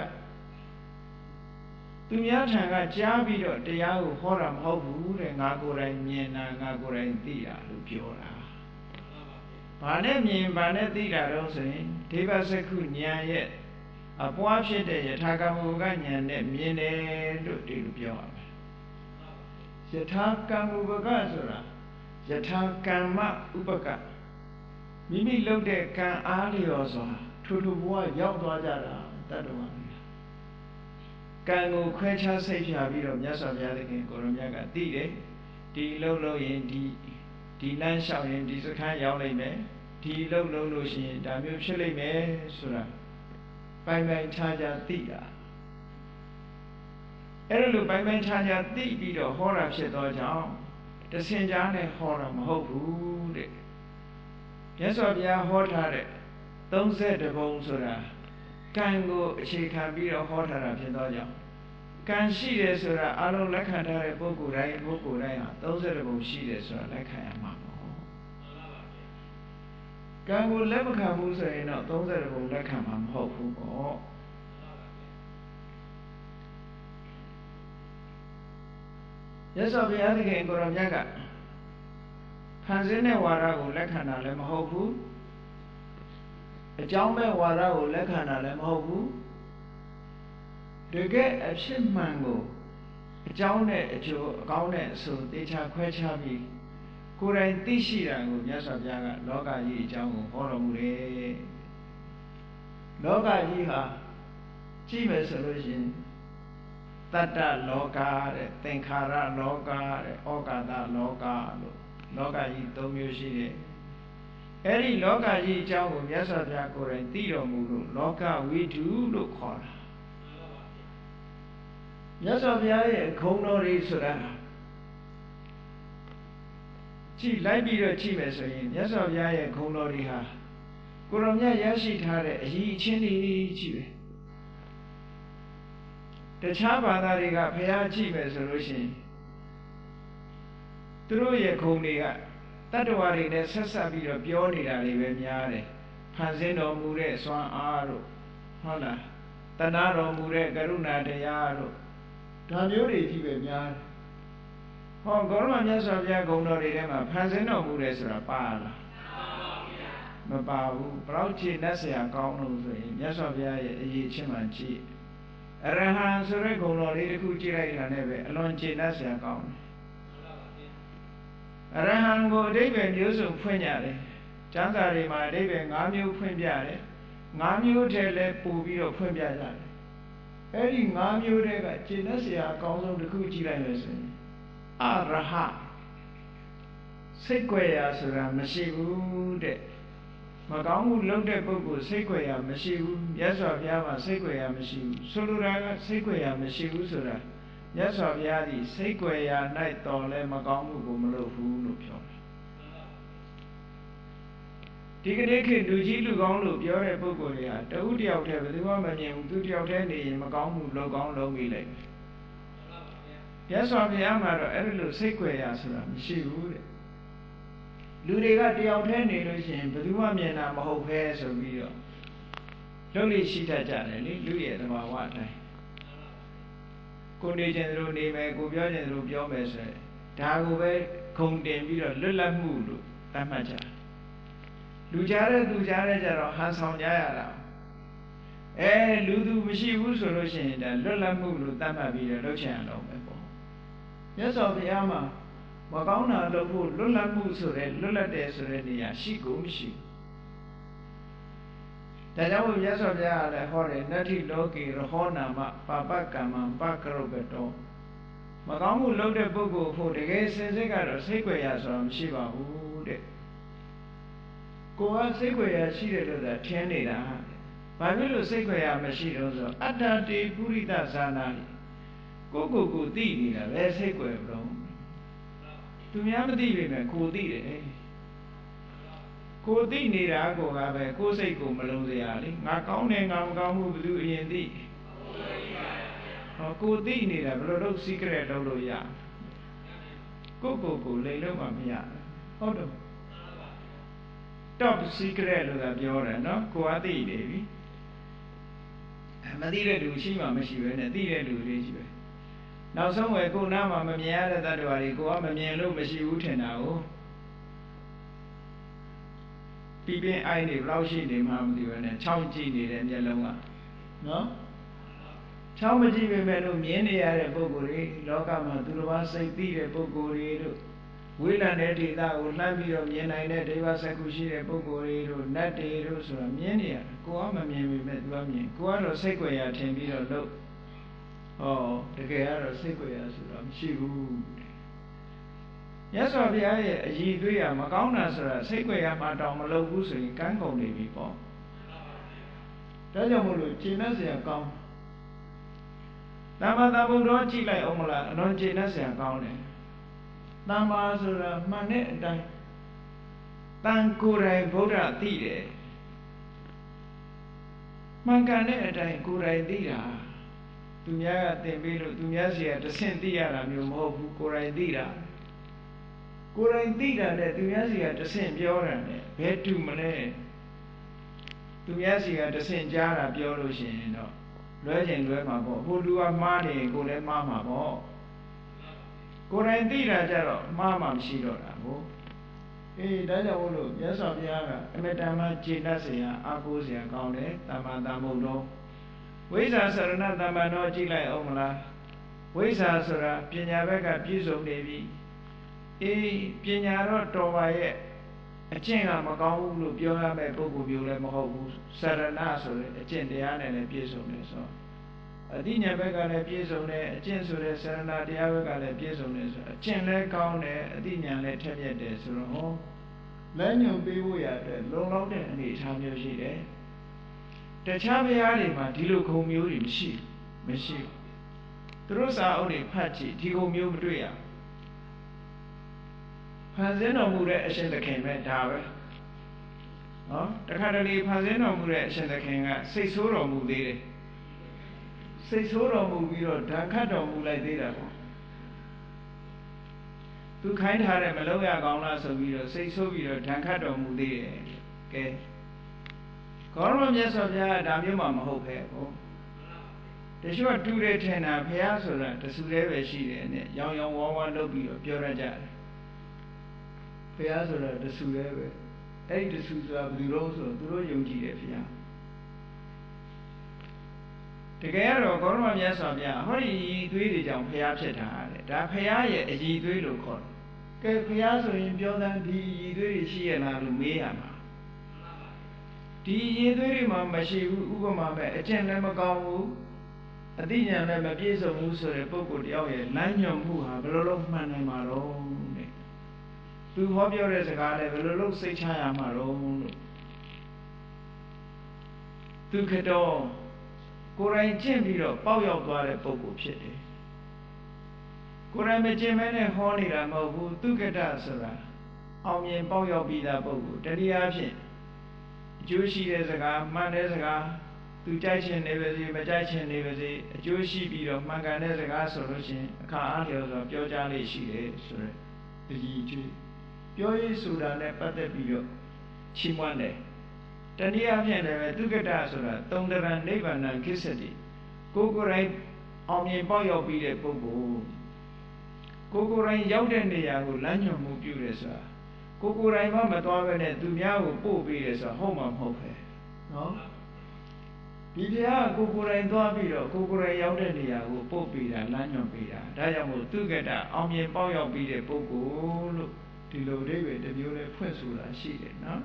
သူများထံကကြားပြီးတော့တရားကိုဟောတာမဟုတ်ဘူးတဲ့ငါကိုယ်တိုင်မြင်တာငါကိုယ်တိုင်သိတာလို့ပြောတာဘာနဲ့မြင်ဘာနဲ့သိတာတော့ဆိုရင်ဒိဗ္ဗစက္ခုဉာဏ်ရဲ့အပွားဖြစ်တဲ့ယထာကမ္မုပကဉာဏ်နဲ့မြင်တယ်လို့ဒီလိုပြောရမယ်ယထာကမ္မုပကဆိုတာယထာကမ္မဥပကမိမိလုပ်တဲ့ကံအားလျော်စွာထို့ဘဝရောက်သွားကြတာတတ္တဝါကံကိုခွဲခြားစိတ်ဖြာပြီးတော့မြတ်စွာဘုရားသခင်ကိုရောမြတ်ကသိတယ်ဒီလုံးလုံးရင်ဒီလမ်းလျှောက်ရင်ဒီစခန်းရောက်လိမ့်မယ်ဒီလုံးလုံးလို့ရှိရင်ဒါမျိုးဖြစ်လိမ့်မယ်ဆိုတာပိုင်ပိုင်ခြားခြားသိတာအဲ့လိုပိုင်ပိုင်ခြားခြားသိပြီးတော့ဟောတာဖြစ်သောကြောင့်တဆင်ကြားနဲ့ဟောတာမဟုတ်ဘူးတဲ့မြတ်စွာဘုရားဟောထားတဲ့32ဘုံဆိုတာကံကိုအခြေခံပြီးတော့ဟောထားတာဖြစ်သောကြောင့်ကံရှိတယ်ဆိုတာအလုံးလက်ခံထားတဲ့ပုဂ္ဂိုလ်တိုင်းဟာ32ဘုံရှိတယ်ဆိုတာလက်ခံရမှာပေါ့ကံကိုလက်မခံဘူးဆိုရင်တော့32ဘုံလက်ခံမှာမဟုတ်ဘူးပေါ့ ရသော်ဘုရားသခင်ကိုရောမြတ်ကဖန်ဆင်းတဲ့ဝါဒကိုလက်ခံတာလည်းမဟုတ်ဘူးအကြောင်းမဲ့ဝါဒကိုလက်ခံတာလည်းမဟုတ်ဘူးတကယ်အဖြစ်မှန်ကိုအကြောင်းနဲ့အကျိုးအကောင်းနဲ့အဆိုးသေချာခွဲခြားပြီးကိုယ်တိုင်သိရှိတာကိုမြတ်စွာဘုရားကလောကကြီးအကြောင်းကိုဟောတော်မူတယ်လောကကြီးဟာကြည့်မယ်ဆိုလို့ရှိရင်တတ္တလောကတဲ့သင်္ခါရလောကတဲ့ဩကာသလောကလို့လောကကြီး၃မျိုးရှိတယ်အဲ့ဒီလောကကြီးအကြောင်းကိုမြတ်စွာဘုရားကိုယ်တိုင်သိတော်မူလို့လောကဝိတုလို့ခေါ်တာမြတ်စွာဘုရားရဲ့ဂုဏ်တော်တွေဆိုတာကြည့်လိုက်ပြီးတော့ကြည့်မယ်ဆိုရင်မြတ်စွာဘုရားရဲ့ဂုဏ်တော်တွေဟာကိုရောမြတ်ရရှိထားတဲ့အရည်အချင်းတွေကြီးပဲတခြားဘာသာတွေကဘုရားကြည့်မယ်ဆိုလို့ရှိရင်သူတို့ရဲ့ဂုဏ်တွေကတတ္တဝါတွေနဲ့ဆက်ဆက်ပြီးတော့ပြောနေတာတွေပဲများတယ်ဖန်ဆင်းတော်မူတဲ့စွမ်းအားတို့ဟုတ်လားတဏှာတော်မူတဲ့ကရုဏာတရားတို့ဒါမျိုးတွေကြီးပဲများတယ်ဟောဂေါရမမြတ်စွာဘုရားဂုဏ်တော်တွေထဲမှာဖန်ဆင်းတော်မူတယ်ဆိုတာပါလားမပါဘူးဘလောက်ခြေနဲ့ဆရာကောင်းလို့ဆိုရင်မြတ်စွာဘုရားရဲ့အရေးချင်းမှကြည့်အရဟံဆိုတဲ့ဂုဏ်တော်လေးတစ်ခုကြည့်လိုက်တာနဲ့ပဲအလွန်ခြေနဲ့ဆရာကောင်းတယ်အရဟံကိုအဓိပ္ပာယ်မျိုးစုံဖွင့်ကြတယ်ကျမ်းစာတွေမှာအဓိပ္ပာယ်၅မျိုးဖွင့်ပြတယ်၅မျိုးထဲလည်းပို့ပြီးတော့ဖွင့်ပြကြတယ်အဲ့ဒီ၅မျိုးထဲကခြေနဲ့ဆရာအကောင်းဆုံးတစ်ခုကြည့်လိုက်လို့ဆိုရင်အရဟစိတ်ကြွယ်ရာဆိုတာမရှိဘူးတဲ့မကောင်းမှုလုပ်တဲ့ပုဂ္ဂိုလ်စိတ်ကြွယ်ရာမရှိဘူးမြတ်စွာဘုရားမှာစိတ်ကြွယ်ရာမရှိဘူးဆိုလိုတာကစိတ်ကြွယ်ရာမရှိဘူးဆိုတာမြတ်စွာဘုရားသည်စိတ်ကြွယ်ရာ၌တော်လဲမကောင်းမှုကိုမလုပ်ဘူးလို့ပြောတယ်ဒီကနေ့ခေတ်လူကြီးလူကောင်းလို့ပြောတဲ့ပုဂ္ဂိုလ်တွေဟာတဦးတယောက်တည်းဘယ်သူမှမမြင်ဘူးသူတယောက်တည်းနေရင်မကောင်းမှုလုပ်ကောင်းလုပ်မိလိုက်မြတ်စွာဘုရားမှာတော့အဲ့လိုစိတ်ကြွယ်ရာဆိုတာမရှိဘူးတဲ့လူတွေကတယောက်တည်းနေလို့ရှိရင်ဘယ်သူမှမြင်တာမဟုတ်ဘဲဆိုပြီးတော့လုပ်လို့ရှိတတ်ကြတယ်လေလူရဲ့သဘာဝအတိုင်းကိုနေခြင်းတို့နေမယ်ကိုပြောခြင်းတို့ပြောမယ်ဆိုဒါကိုပဲခုံတင်ပြီးတော့လွတ်လပ်မှုလို့သတ်မှတ်ကြတယ်လူကြားတဲ့သူကြားတဲ့ကြတော့ဟန်ဆောင်ကြရတာလူသူမရှိဘူးဆိုလို့ရှိရင်ဒါလွတ်လပ်မှုလို့သတ်မှတ်ပြီးတော့လုပ်ချင်အောင်ပဲပေါ့မြတ်စွာဘုရားမှာမကောင်းတာလုပ်ဖို့လွတ်လပ်မှုဆိုတဲ့လွတ်လပ်တယ်ဆိုတဲ့နေရာရှိကိုမရှိဒါကြောင့်မြတ်စွာဘုရားကလည်းဟောတယ်နတ္ထိလောကေရဟောနာမပါပကမ္မပကရုပ္ပတောမကောင်းမှုလုပ်တဲ့ပုဂ္ဂိုလ်ဖို့တကယ်စင်စစ်ကတော့စိတ်ကြွယ်ရဆိုတာမရှိပါဘူးတဲ့ကိုကစိတ်ကြွယ်ရရှိတယ်လို့သာထင်နေတာဘာဖြစ်လို့စိတ်ကြွယ်ရမရှိတော့ဆိုအတ္တတေပုရိသဇာနာကိုသိနေတာပဲစိတ်ကြွယ်တော့သူများမသိပေမဲ့ကိုသိတယ်ကိုသိနေတာကိုကပဲကိုစိတ်ကိုမလုံးစရာလေငါကောင်းတယ်ငါမကောင်းဘူးဘယ်သူအရင်သိကိုသိနေတာဘယ်လိုလုပ် secret လုပ်လို့ရကိုလိမ်လို့မှမရဟုတ်တော့ top secret လို့သာပြောတယ်နော်ကိုကသိနေပြီမသိတဲ့လူရှိမှမရှိပဲနဲ့သိတဲ့လူတွေရှိပဲနောက်ဆုံးဝယ်ကိုနားမှာမမြင်ရတဲ့တ attva တွေကိုကမမြင်လို့မရှိဘူးထင်တာကိုပြီးပြင်းအိုင်းနေဘယ်လောက်ရှိနေမှမသိဘူးနဲ့ချောင်းကြည့်နေတဲ့မျက်လုံးကနော်ချောင်းမကြည့်ပေမဲ့လို့မြင်နေရတဲ့ပုဂ္ဂိုလ်တွေလောကမှာသူတစ်ပါးစိတ်သိတဲ့ပုဂ္ဂိုလ်တွေတို့ဝိလံတဲ့ဒေသကိုလှမ်းပြီးတော့မြင်နိုင်တဲ့ဒိဗ္ဗစကုရှိတဲ့ပုဂ္ဂိုလ်တွေတို့နတ်တွေတို့ဆိုတာမြင်နေရတယ်ကိုကမမြင်ပေမဲ့သူကမြင်ကိုကတော့စိတ်ကြွယ်ရာထင်ပြီးတော့လို့တကယ်ကတော့စိတ်ကြွယ်ရာဆိုတာမရှိဘူးမြတ်စွာဘုရားရဲ့အည်သွေးရမကောင်းတာဆိုတာစိတ်ကြွယ်ရာမှတောင်မလုပ်ဘူးဆိုရင်ကန်းကုန်နေပြီပေါ့ဒါကြောင့်မို့လို့ခြေနဲ့ဆရာကောင်းသမ္မာသမ္ဗုဒ္ဓကြည့်လိုက်အောင်မလားအလွန်ခြေနဲ့ဆရာကောင်းတယ်သမ္မာဆိုတာမှန်တဲ့အတိုင်းတန်ကိုယ်တိုင်ဗုဒ္ဓသိတယ်မှန်ကန်တဲ့အတိုင်းကိုယ်တိုင်သိတာသူများကသင်ပေးလို့သူများစီကတဆင့်သိရတာမျိုးမဟုတ်ဘူးကိုယ်တိုင်သိတာကိုယ်တိုင်သိတာနဲ့သူများစီကတဆင့်ပြောတာနဲ့ဘယ်တူမလဲသူများစီကတဆင့်ကြားတာပြောလို့ရှိရင်တော့လွဲချင်လွဲမှာပေါ့ဟိုလူကမှားနေကိုယ်လည်းမှားမှာပေါ့ ကိုယ်တိုင်သိတာကြတော့မှားမှမရှိတော့တာကိုဒါကြောင့်မို့လို့မြတ်စွာဘုရားကအမြဲတမ်းကျေနပ်เสียအားကိုးเสียကောင်းတယ်သမ္မာသမ္ဗုဒ္ဓောဝိဇ္ဇာစရဏသမ္မာနောကြည့်လိုက်အောင်မလားဝိဇ္ဇာဆိုတာပညာဘက်ကပြည့်စုံနေပြီပညာတော့တော်ပါရဲ့အကျင့်ကမကောင်းဘူးလို့ပြောရမယ့်ပုဂ္ဂိုလ်မျိုးလည်းမဟုတ်ဘူးစရဏဆိုတဲ့အကျင့်တရားနဲ့လည်းပြည့်စုံတယ်ဆိုအတိညာဘက်ကလည်းပြည့်စုံတယ်အကျင့်ဆိုတဲ့စရဏတရားဘက်ကလည်းပြည့်စုံတယ်ဆိုအကျင့်လည်းကောင်းတယ်အတိညာလည်းထက်မြက်တယ်ဆိုတော့ဟောလမ်းညွှန်ပေးဖို့ရတဲ့လုံလောက်တဲ့အနေအထားမျိုးရှိတယ်တခြားဘုရားတွေမှာဒီလိုခုံမျိုးတွေမရှိဘူးသူတို့စာအုပ်တွေဖတ်ကြည့်ဒီခုံမျိုးမတွေ့ရဖန်ဆင်းတော်မူတဲ့အရှင်သခင်ပဲဒါပဲနော်တခါတလေဖန်ဆင်းတော်မူတဲ့အရှင်သခင်ကစိတ်ဆိုးတော်မူသေးတယ်စိတ်ဆိုးတော်မူပြီးတော့ဓာခတ်တော်မူလိုက်သေးတာပေါ့သူခိုင်းထားတဲ့မလုံးရကောင်းလားဆိုပြီးတော့စိတ်ဆိုးပြီးတော့ဓာခတ်တော်မူသေးတယ်ကဲကောရမမြတ်စွာဘုရားကဒါမျိုးမှမဟုတ်ပဲဟုတ်တချို့ကတူတယ်ထင်တာဘုရားဆိုတာတဆူလေးပဲရှိတယ်နဲ့ရောင်ရောင်ဝါးဝါးလုပ်ပြီးတော့ပြောရကြတယ်ဘုရားဆိုတာတဆူလေးပဲအဲ့ဒီတဆူဆိုတာဘယ်သူလို့ဆိုတော့သူတို့ယုံကြည်တယ်ဘုရားတကယ်တော့ကောရမမြတ်စွာဘုရားဟောဒီရည်သွေးတွေကြောင့်ဘုရားဖြစ်တာတဲ့ဒါဘုရားရဲ့အရည်သွေးလို့ခေါ်တယ်ကဲဘုရားဆိုရင်ပြောတဲ့ဒီရည်သွေးတွေရှိရလားလို့မေးရမှာဒီရည်သွေးတွေမှာမရှိဘူးဥပမာပဲအကျင့်လည်းမကောင်းဘူးအသိဉာဏ်လည်းမပြည့်စုံဘူးဆိုတဲ့ပုဂ္ဂိုလ်တယောက်ရဲ့လမ်းညွှန်မှုဟာဘယ်လိုလုပ်မှန်နိုင်မှာတော့တဲ့သူဟောပြောတဲ့စကားလည်းဘယ်လိုလုပ်စိတ်ချရမှာတော့လို့သူကတော့ကိုယ်တိုင်ကျင့်ပြီးတော့ပေါက်ရောက်သွားတဲ့ပုဂ္ဂိုလ်ဖြစ်တယ်ကိုယ်တိုင်မကျင့်မဲနဲ့ဟောနေတာမဟုတ်ဘူးသူကတဆိုတာအောင်မြင်ပေါက်ရောက်ပြီးသားပုဂ္ဂိုလ်တတိယအဖြစ်အကျိုးရှိတဲ့စကားမှန်တဲ့စကားသူကြိုက်ချင်နေပါစေမကြိုက်ချင်နေပါစေအကျိုးရှိပြီးတော့မှန်ကန်တဲ့စကားဆိုလို့ရှိရင်အခါအားလျော်စွာပြောကြားလေးရှိတယ်ဆိုရယ်တကြီးကျွေးပြောရေးဆိုတာနဲ့ပတ်သက်ပြီးတော့ချီးမွမ်းတယ်တနည်းအားဖြင့်လည်းသူကတဆိုတာသုံးတရံနိဗ္ဗာန်ကိစ္စတိကိုယ်ကိုယ်တိုင်အောင်မြင်ပေါက်ရောက်ပြီးတဲ့ပုဂ္ဂိုလ်ကိုယ်ကိုယ်တိုင်ရောက်တဲ့နေရာကိုလမ်းညွှန်မှုပြုတယ်ဆိုတာကိုယ်ကိုယ်တိုင်မှမသွားဘဲနဲ့သူများကိုပို့ပေးတယ်ဆိုတာဟုတ်မှာမဟုတ်ပဲနော်ဒီတရားကိုယ်ကိုယ်တိုင်သွားပြီးတော့ကိုယ်ကိုယ်တိုင်ရောက်တဲ့နေရာကိုပို့ပေးတာလမ်းညွှန်ပေးတာဒါကြောင့်မို့သူကတအောင်မြင်ပေါက်ရောက်ပြီးတဲ့ပုဂ္ဂိုလ်လို့ဒီလိုအိဗယ်တစ်မျိုးနဲ့ဖွင့်ဆိုတာရှိတယ်နော်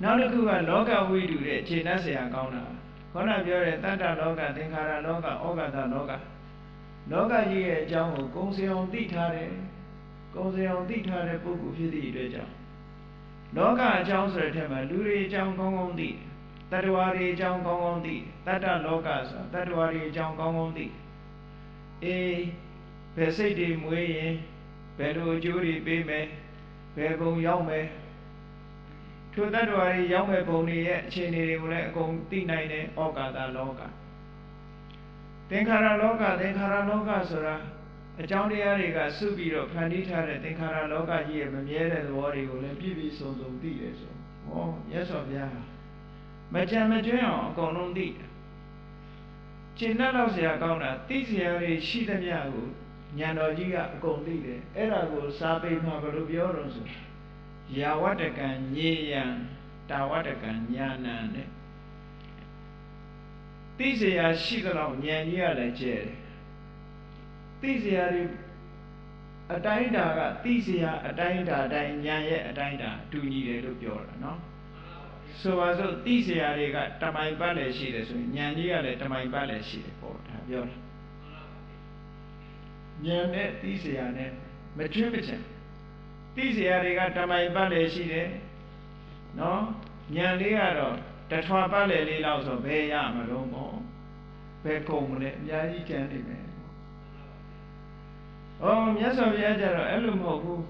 နောက်တစ်ခုကလောကဝိတုတဲ့ခြေနှက်เสียကောင်းတာခေါင်းကပြောတဲ့တတ္တလောကသင်္ခါရလောကဩဃတလောကလောကကြီးရဲ့အကြောင်းကိုကုံစင်အောင်သိထားတယ်ကုံစင်အောင်သိထားတဲ့ပုဂ္ဂိုလ်ဖြစ်သည့်အတွက်ကြောင့်လောကအကြောင်းဆိုတဲ့ထက်မှာလူတွေအကြောင်းကောင်းကောင်းသိတတ္တဝါတွေအကြောင်းကောင်းကောင်းသိတတ္တလောကဆိုတတ္တဝါတွေအကြောင်းကောင်းကောင်းသိဘယ်စိတ်တွေမွေးရင်ဘယ်လိုအကျိုးတွေပေးမယ်ဘယ်ဘုံရောက်မယ်ထိုတတ္တဝါတွေရောက်မဲ့ဘုံတွေရဲ့အခြေအနေတွေကိုလည်းအကုန်သိနိုင်တယ်ဩကာသလောကသင်္ခါရလောကသင်္ခါရလောကဆိုတာအကြောင်းတရားတွေကစုပြီးတော့ဖန်တီးထားတဲ့သင်္ခါရလောကကြီးရဲ့မမြဲတဲ့သဘောတွေကိုလည်းပြည့်ပြည့်စုံစုံသိတယ်ဆိုဟောမြတ်စွာဘုရားမကြံမကျွင်းအောင်အကုန်လုံးသိတယ်ကျင့်တတ်တော့เสียကောင်းတာသိเสียရရှိသမျှကိုဉာဏ်တော်ကြီးကအကုန်သိတယ်အဲ့ဒါကိုစာပေမှာဘယ်လိုပြောတော့ဆိုယာဝတ္တကံညေယံတာဝတ္တကံညာဏံတဲ့သိเสียရှိသလောက်ဉာဏ်ကြီးကလည်းကျဲတယ်သိเสียတွေအတိုင်းတာကသိเสียအတိုင်းတာတိုင်းဉာဏ်ရဲ့အတိုင်းတာတူညီတယ်လို့ပြောတာနော်ဆိုပါစို့သိเสียတွေကတမိုင်ပတ်လည်းရှိတယ်ဆိုရင်ဉာဏ်ကြီးကလည်းတမိုင်ပတ်လည်းရှိတယ်ပေါ့ဒါပြောတာဉာဏ်နဲ့သိเสียနဲ့မကျွမ်းမချင်သိเสียတွေကတမိုင်ပတ်လည်းရှိတယ်နော်ဉာဏ်လေးကတော့တထွာပတ်လည်းလေးလောက်ဆိုဘယ်ရမလို့ပေါ့ဘယ်ကုန်မလဲအများကြီးကျန်နေမယ်မြတ်စွာဘုရားကျတော့အဲ့လိုမဟုတ်ဘူး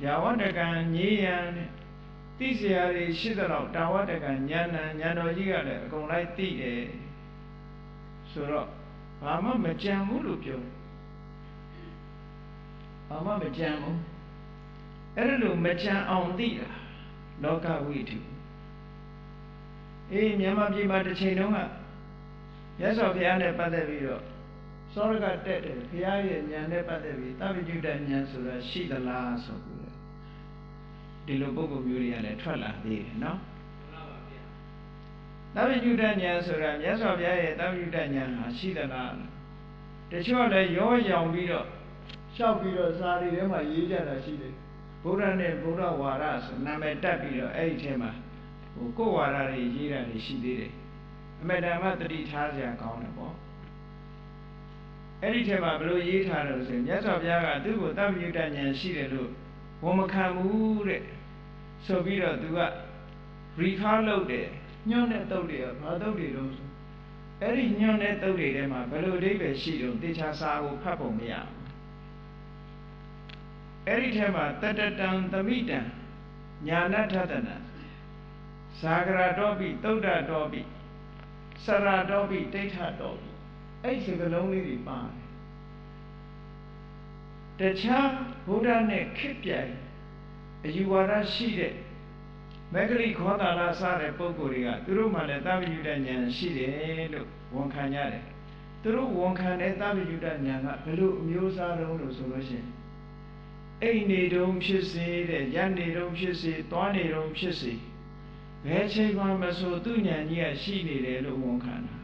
ယာဝတ္တကံညေယံတဲ့သိเสียတွေရှိသလောက်တာဝတ္တကံဉာဏ်တော်ကြီးကလည်းအကုန်လိုက်သိတယ်ဆိုတော့ဘာမှမကြံဘူးလို့ပြောတယ်ဘာမှမကြံဘူးအဲ့လိုမကြံအောင်သိတာလောကဝိတုမြန်မာပြည်မှာတစ်ချိန်တုန်းကမြတ်စွာဘုရားနဲ့ပတ်သက်ပြီးတော့ စောရကတက်တယ်ဘုရားရဲ့ဉာဏ်နဲ့ပတ်သက်ပြီးသဗ္ဗညုတဉာဏ်ဆိုတာရှိသလားဆိုပြီးဒီလိုပုဂ္ဂိုလ်မျိုးတွေကလည်းထွက်လာသေးတယ်နော်သဗ္ဗညုတဉာဏ်ဆိုတာမြတ်စွာဘုရားရဲ့သဗ္ဗညုတဉာဏ်ဟာရှိသလားတချို့လည်းရောရောင်ပြီးတော့လျှောက်ပြီးတော့စာရီထဲမှာရေးကြတာရှိတယ်ဗုဒ္ဓနဲ့ဗုဒ္ဓဝါဒဆိုနာမည်တက်ပြီးတော့အဲ့ဒီထဲမှာကိုယ်ဝါဒတွေရေးတာတွေရှိသေးတယ်အမေဓမ္မတတိထားစရာကောင်းတယ်ပေါ့အဲ့ဒီထဲမှာဘယ်လိုရေးထားလို့ဆိုရင်မြတ်စွာဘုရားကသူ့ကိုသဗ္ဗညုတဉာဏ်ရှိတယ်လို့ဝန်မခံဘူးတဲ့ဆိုပြီးတော့သူက refer လုပ်တယ်ညွှန်းတဲ့တုတ်တွေကဘာတုတ်တွေတော့ဆိုအဲ့ဒီညွှန်းတဲ့တုတ်တွေထဲမှာဘယ်လိုအဓိပ္ပာယ်ရှိတော့တေချာစာကိုဖတ်ပုံမရဘူးအဲ့ဒီထဲမှာတတတံသမိတံညာဏထတနာဇာဂရတောပိသုဒ္ဓတောပိစရတောပိဒိဋ္ဌတောပိအဲ့ဒီစကားလုံးလေးတွေပါတယ်တခြားဘုရားနဲ့ခစ်ပြိုင်အယူဝါဒရှိတဲ့မဂ္ဂလိခောတာလစတဲ့ပုဂ္ဂိုလ်တွေကသူတို့မှလည်းသဗ္ဗညုတဉာဏ်ရှိတယ်လို့ဝန်ခံကြတယ်သူတို့ဝန်ခံတဲ့သဗ္ဗညုတဉာဏ်ကဘယ်လိုအမျိုးအစားတုံးလို့ဆိုလို့ရှိရင်အိမ်နေတုံးဖြစ်စေတဲ့ရနေတုံးဖြစ်စေသွားနေတုံးဖြစ်စေဘယ်ချိန်မှမဆိုသူ့ဉာဏ်ကြီးကရှိနေတယ်လို့ဝန်ခံတာ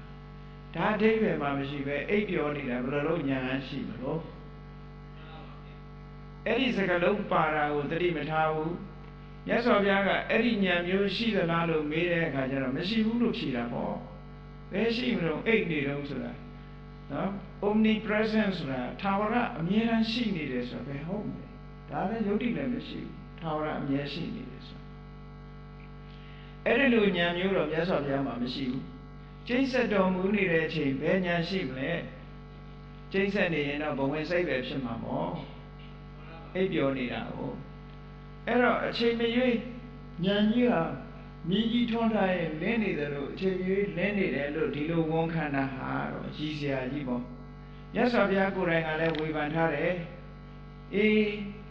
ဒါအဓိပ္ပာယ်မှမရှိပဲအိပ်ပျော်နေတာဘယ်လိုလုပ်ဉာဏ်ရှိမလို့အဲ့ဒီစကားလုံးပါတာကိုသတိမထားဘူးမြတ်စွာဘုရားကအဲ့ဒီဉာဏ်မျိုးရှိသလားလို့မေးတဲ့အခါကျတော့မရှိဘူးလို့ဖြေတာပေါ့ဘယ်ရှိမလို့အိပ်နေတုံးဆိုတာနော် omnipresent ဆိုတာထာဝရအမြဲတမ်းရှိနေတယ်ဆိုတော့ဘယ်ဟုတ်မလဲဒါလည်းယုတ်တိလည်းမရှိဘူးထာဝရအမြဲရှိနေတယ်ဆိုအဲ့ဒီလိုဉာဏ်မျိုးတော့မြတ်စွာဘုရားမှာမရှိဘူးကျိတ်ဆက်တော်မူနေတဲ့အချိန်ဘယ်ဉာဏ်ရှိမလဲကျိတ်ဆက်နေရင်တော့ဘဝင်စိတ်ပဲဖြစ်မှာပေါ့အိပ်ပျော်နေတာကိုအဲ့တော့အချိန်မရွေးဉာဏ်ကြီးဟာမြည်ကြီးထွန်းထားရင်လင်းနေတယ်လို့အချိန်မရွေးလင်းနေတယ်လို့ဒီလိုဝန်ခံတာဟာတော့ရည်စရာကြီးပေါ့မြတ်စွာဘုရားကိုယ်တိုင်ကလည်းဝေဖန်ထားတယ်အေး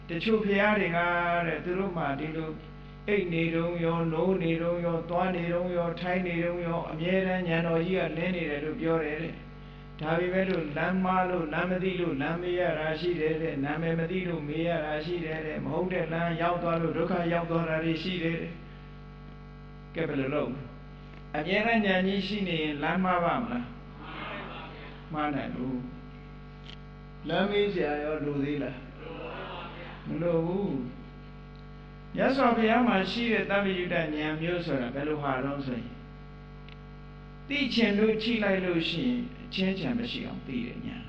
တချို့ဘုရားတွေကတဲ့သူတို့မှဒီလိုအိတ်နေတုံးရောနိုးနေတုံးရောသွားနေတုံးရောထိုင်းနေတုံးရောအမြဲတမ်းဉာဏ်တော်ကြီးကလင်းနေတယ်လို့ပြောတယ်တဲ့ဒါပေမဲ့လို့လမ်းမားလို့လမ်းမသိလို့လမ်းမေးရတာရှိတယ်တဲ့နာမည်မသိလို့မေးရတာရှိတယ်တဲ့မဟုတ်တဲ့လမ်းရောက်သွားလို့ဒုက္ခရောက်သွားတာတွေရှိတယ်တဲ့ကဲဘယ်လိုလုပ်အမြဲတမ်းဉာဏ်ကြီးရှိနေရင်လမ်းမှားပါမလားမှားနိုင်ဘူးလမ်းမေးစရာရောလိုသေးလားမလိုဘူးမြတ်စွာဘုရားမှာရှိတဲ့သဗ္ဗညုတဉာဏ်မျိုးဆိုတာဘယ်လိုဟာတော့ဆိုရင်သိချင်လို့ချိလိုက်လို့ရှိရင်အချင်းချင်မရှိအောင်သိတယ်ဉာဏ်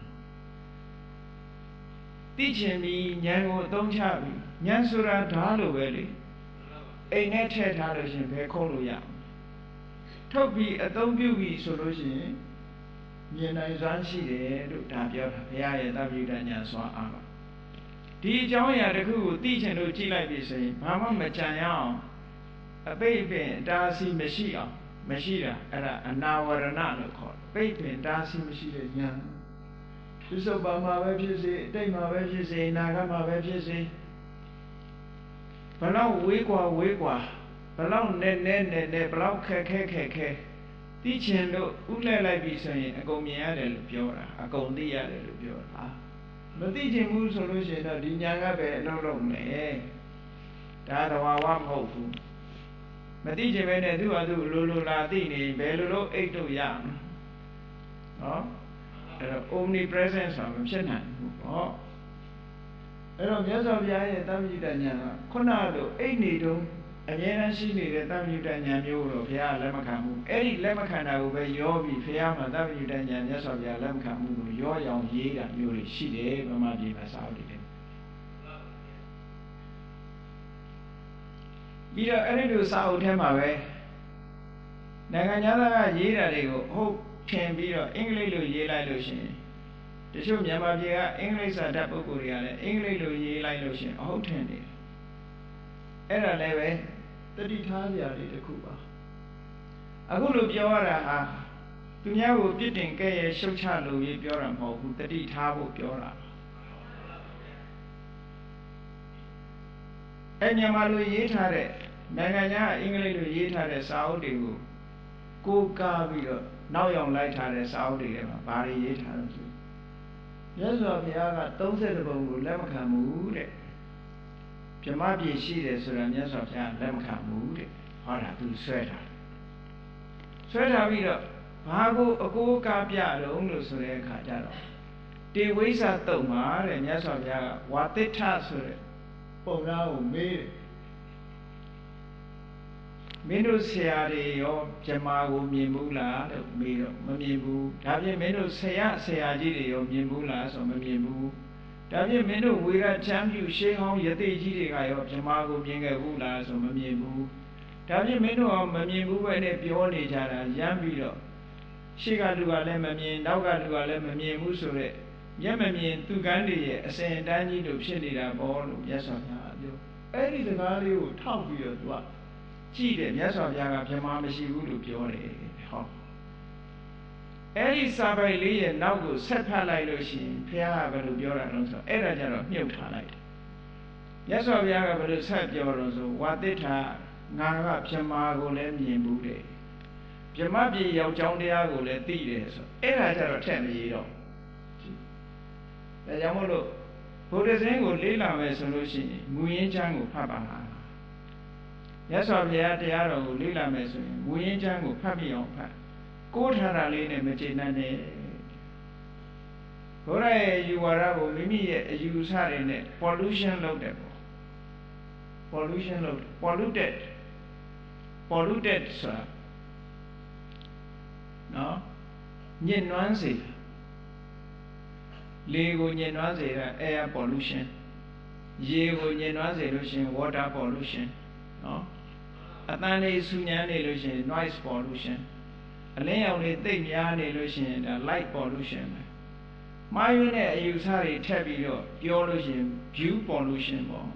သိချင်ပြီးဉာဏ်ကိုအသုံးချပြီးဉာဏ်ဆိုတာဓာတ်လိုပဲလေအိမ်နဲ့ထည့်ထားလို့ရှိရင်ဘယ်ခုံးလို့ရအောင်ထုတ်ပြီးအသုံးပြုပြီးဆိုလို့ရှိရင်မြင်နိုင်စွမ်းရှိတယ်လို့ဒါပြောတာဘုရားရဲ့သဗ္ဗညုတဉာဏ်စွမ်းအားပါဒီအကြောင်းအရာတစ်ခုကိုသိချင်လို့ကြည့်လိုက်ပြီဆိုရင်ဘာမှမကြံရအောင်အပိတ်ပင်တားဆီးမရှိအောင်မရှိတာအဲ့ဒါအနာဝရဏလို့ခေါ်တယ်ပိတ်ပင်တားဆီးမရှိတဲ့ဉာဏ်သစ္စုပ္ပါမှာပဲဖြစ်စေအတိတ်မှာပဲဖြစ်စေအနာဂတ်မှာပဲဖြစ်စေဘလောက်ဝေးကွာဘလောက်နဲ့ဘလောက်ခက်ခဲသိချင်လို့ဥလဲလိုက်ပြီဆိုရင်အကုန်မြင်ရတယ်လို့ပြောတာအကုန်သိရတယ်လို့ပြောတာမသိချင်ဘူးဆိုလို့ရှိရင်တော့ဒီဉာဏ်ကပဲအလုံးလုံးမယ်ဒါတဘာဝမဟုတ်ဘူးမသိချင်ပဲနဲ့သူ့ဟာသူ့လိုလာသိနေဘယ်လိုအိတ်တို့ရမလဲနော်အဲ့တော့ omnipresent ဆိုတာမဖြစ်နိုင်ဘူးပေါ့အဲ့တော့မြတ်စွာဘုရားရဲ့သဗ္ဗညုတဉာဏ်ကခုနလိုအိတ်နေတုံးအမြဲတမ်းရှိနေတဲ့သဗ္ဗညုတဉာဏ်မျိုးတော့ဘုရားလက်မခံဘူးအဲ့ဒီလက်မခံတာကိုပဲရောပြီးဘုရားမှာသဗ္ဗညုတဉာဏ်မြတ်စွာဘုရားလက်မခံဘူးလို့ရောရောင်ရေးတာမျိုးတွေရှိတယ်ဗမာပြည်မှာစာအုပ်တွေပြီးတော့အဲ့ဒီလိုစာအုပ်ထဲမှာပဲနိုင်ငံသားကရေးတာတွေကိုဟုတ်ထင်ပြီးတော့အင်္ဂလိပ်လိုရေးလိုက်လို့ရှိရင်တချို့မြန်မာပြည်ကအင်္ဂလိပ်စာတတ်ပုဂ္ဂိုလ်တွေကလည်းအင်္ဂလိပ်လိုရေးလိုက်လို့ရှိရင်အဟုတ်ထင်တယ်အဲ့ဒါလည်းပဲတတိထားစရာလေးတစ်ခုပါအခုလိုပြောရတာဟာသူများကိုပြစ်တင်ကဲ့ရဲ့ရှုတ်ချလို့ရေးပြောတာမဟုတ်ဘူးတတိထားဖို့ပြောတာအဲ့မြန်မာလိုရေးထားတဲ့နိုင်ငံခြားအင်္ဂလိပ်လိုရေးထားတဲ့စာအုပ်တွေကိုကိုးကားပြီးတော့နောက်ရောက်လိုက်ထားတဲ့စာအုပ်တွေထဲမှာဘာတွေရေးထားလဲဆို မြတ်စွာဘုရားက30ပုံကိုလက်မခံဘူးတဲ့ဗြဟ္မပြည်ရှိတယ်ဆိုတာမြတ်စွာဘုရားလက်မခံဘူးတဲ့ဟောတာသူဆွဲထားပြီးတော့ဘာကိုအကိုးကားပြတော့လို့ဆိုတဲ့အခါကျတော့တေဝိဇ္ဇတုတ်မှာတဲ့မြတ်စွာဘုရားကဝါတိဋ္ဌဆိုတဲ့ပုံသားကိုမေးတယ်မင်းတို့ဆရာတွေရောဗြဟ္မာကိုမြင်ဘူးလားလို့မေးတော့မမြင်ဘူးဒါဖြင့်မင်းတို့ဆရာကြီးတွေရောမြင်ဘူးလားဆိုမမြင်ဘူးဒါဖြင့်မင်းတို့ဝေရချမ်းပြုရှေးဟောင်းယသိကြီးတွေကရောဗြဟ္မာကိုမြင်ခဲ့ဘူးလားဆိုမမြင်ဘူးဒါဖြင့်မင်းတို့မမြင်ဘူးပဲနဲ့ပြောနေကြတာရမ်းပြီးတော့ရှေ့ကလူကလည်းမမြင်နောက်ကလူကလည်းမမြင်ဘူးဆိုတော့မျက်မမြင်သူကန်းတွေရဲ့အစဉ်အတန်းကြီးတို့ဖြစ်နေတာပေါ့လို့မြတ်စွာဘုရားပြောအဲ့ဒီစကားလေးကိုထောက်ပြီးတော့သူကကြည့်တယ်မြတ်စွာဘုရားကဗြဟ္မာမရှိဘူးလို့ပြောတယ်ဟောအဲ့ဒီစာပိုက်လေးရဲ့နောက်ကိုဆက်ဖတ်လိုက်လို့ရှိရင်ဘုရားကဘယ်လိုပြောတာလဲဆိုအဲ့ဒါကြတော့မြုပ်ထားလိုက်တယ်မြတ်စွာဘုရားကဘယ်လိုဆက်ပြောတော့ဆိုဝါတိဋ္ဌငါကဗြဟ္မာကိုလည်းမြင်ဘူးတယ်ဗြဟ္မပြည်ရောက်ကြောင်းတရားကိုလည်းသိတယ်ဆိုအဲ့ဒါကြတော့ထက်မရတော့ဒါကြောင့်မို့လို့ဘုရားရှင်ကိုလေးလာမယ်ဆိုလို့ရှိရင်မူရင်းချမ်းကိုဖတ်ပါလားမြတ်စွာဘုရားတရားတော်ကိုလေးလာမယ်ဆိုရင်မူရင်းချမ်းကိုဖတ်ပြီးအောင်ဖတ်ကိုးထားတာလေးနဲ့မကျေနပ်နဲ့ဘုရားရဲ့ယူဝါဒကိုမိမိရဲ့အယူအဆတွေနဲ့ pollution လုပ်တယ်ပေါ့ polluted ဆိုတာနော်ညစ်နွမ်းစေလေကိုညစ်နွမ်းစေတာ air pollution ရေကိုညစ်နွမ်းစေလို့ရှိရင် water pollution နော်အတန်လေးဆူညံနေလို့ရှိရင် noise pollution အလင်းရောင်လေးသိပ်များနေလို့ရှိရင်ဒါ light pollution ပဲမှားယွင်းတဲ့အယူဆတွေထပ်ပြီးတော့ပြောလို့ရှိရင် view pollution ပေါ့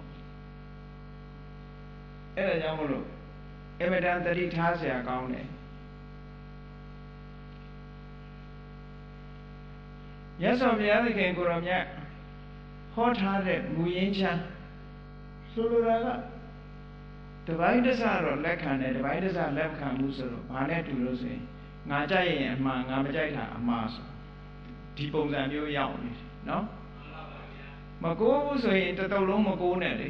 အဲ့ဒါကြောင့်မလို့အမတန်သတိထားစရာကောင်းတယ်မြတ်စွာဘုရားသခင်ကိုရောမြတ်ဟောထားတဲ့မူရင်းချမ်းဆိုလိုတာကတပိုင်းတစတော့လက်ခံတယ်တပိုင်းတစလက်ခံမှုဆိုတော့ဘာနဲ့တူလို့ဆိုရင်ငါကြိုက်ရင်အမှားငါမကြိုက်တာအမှားဆိုဒီပုံစံမျိုးရောက်နေတယ်နော်မကိုးဘူးဆိုရင်တစ်တုံလုံးမကိုးနဲ့လေ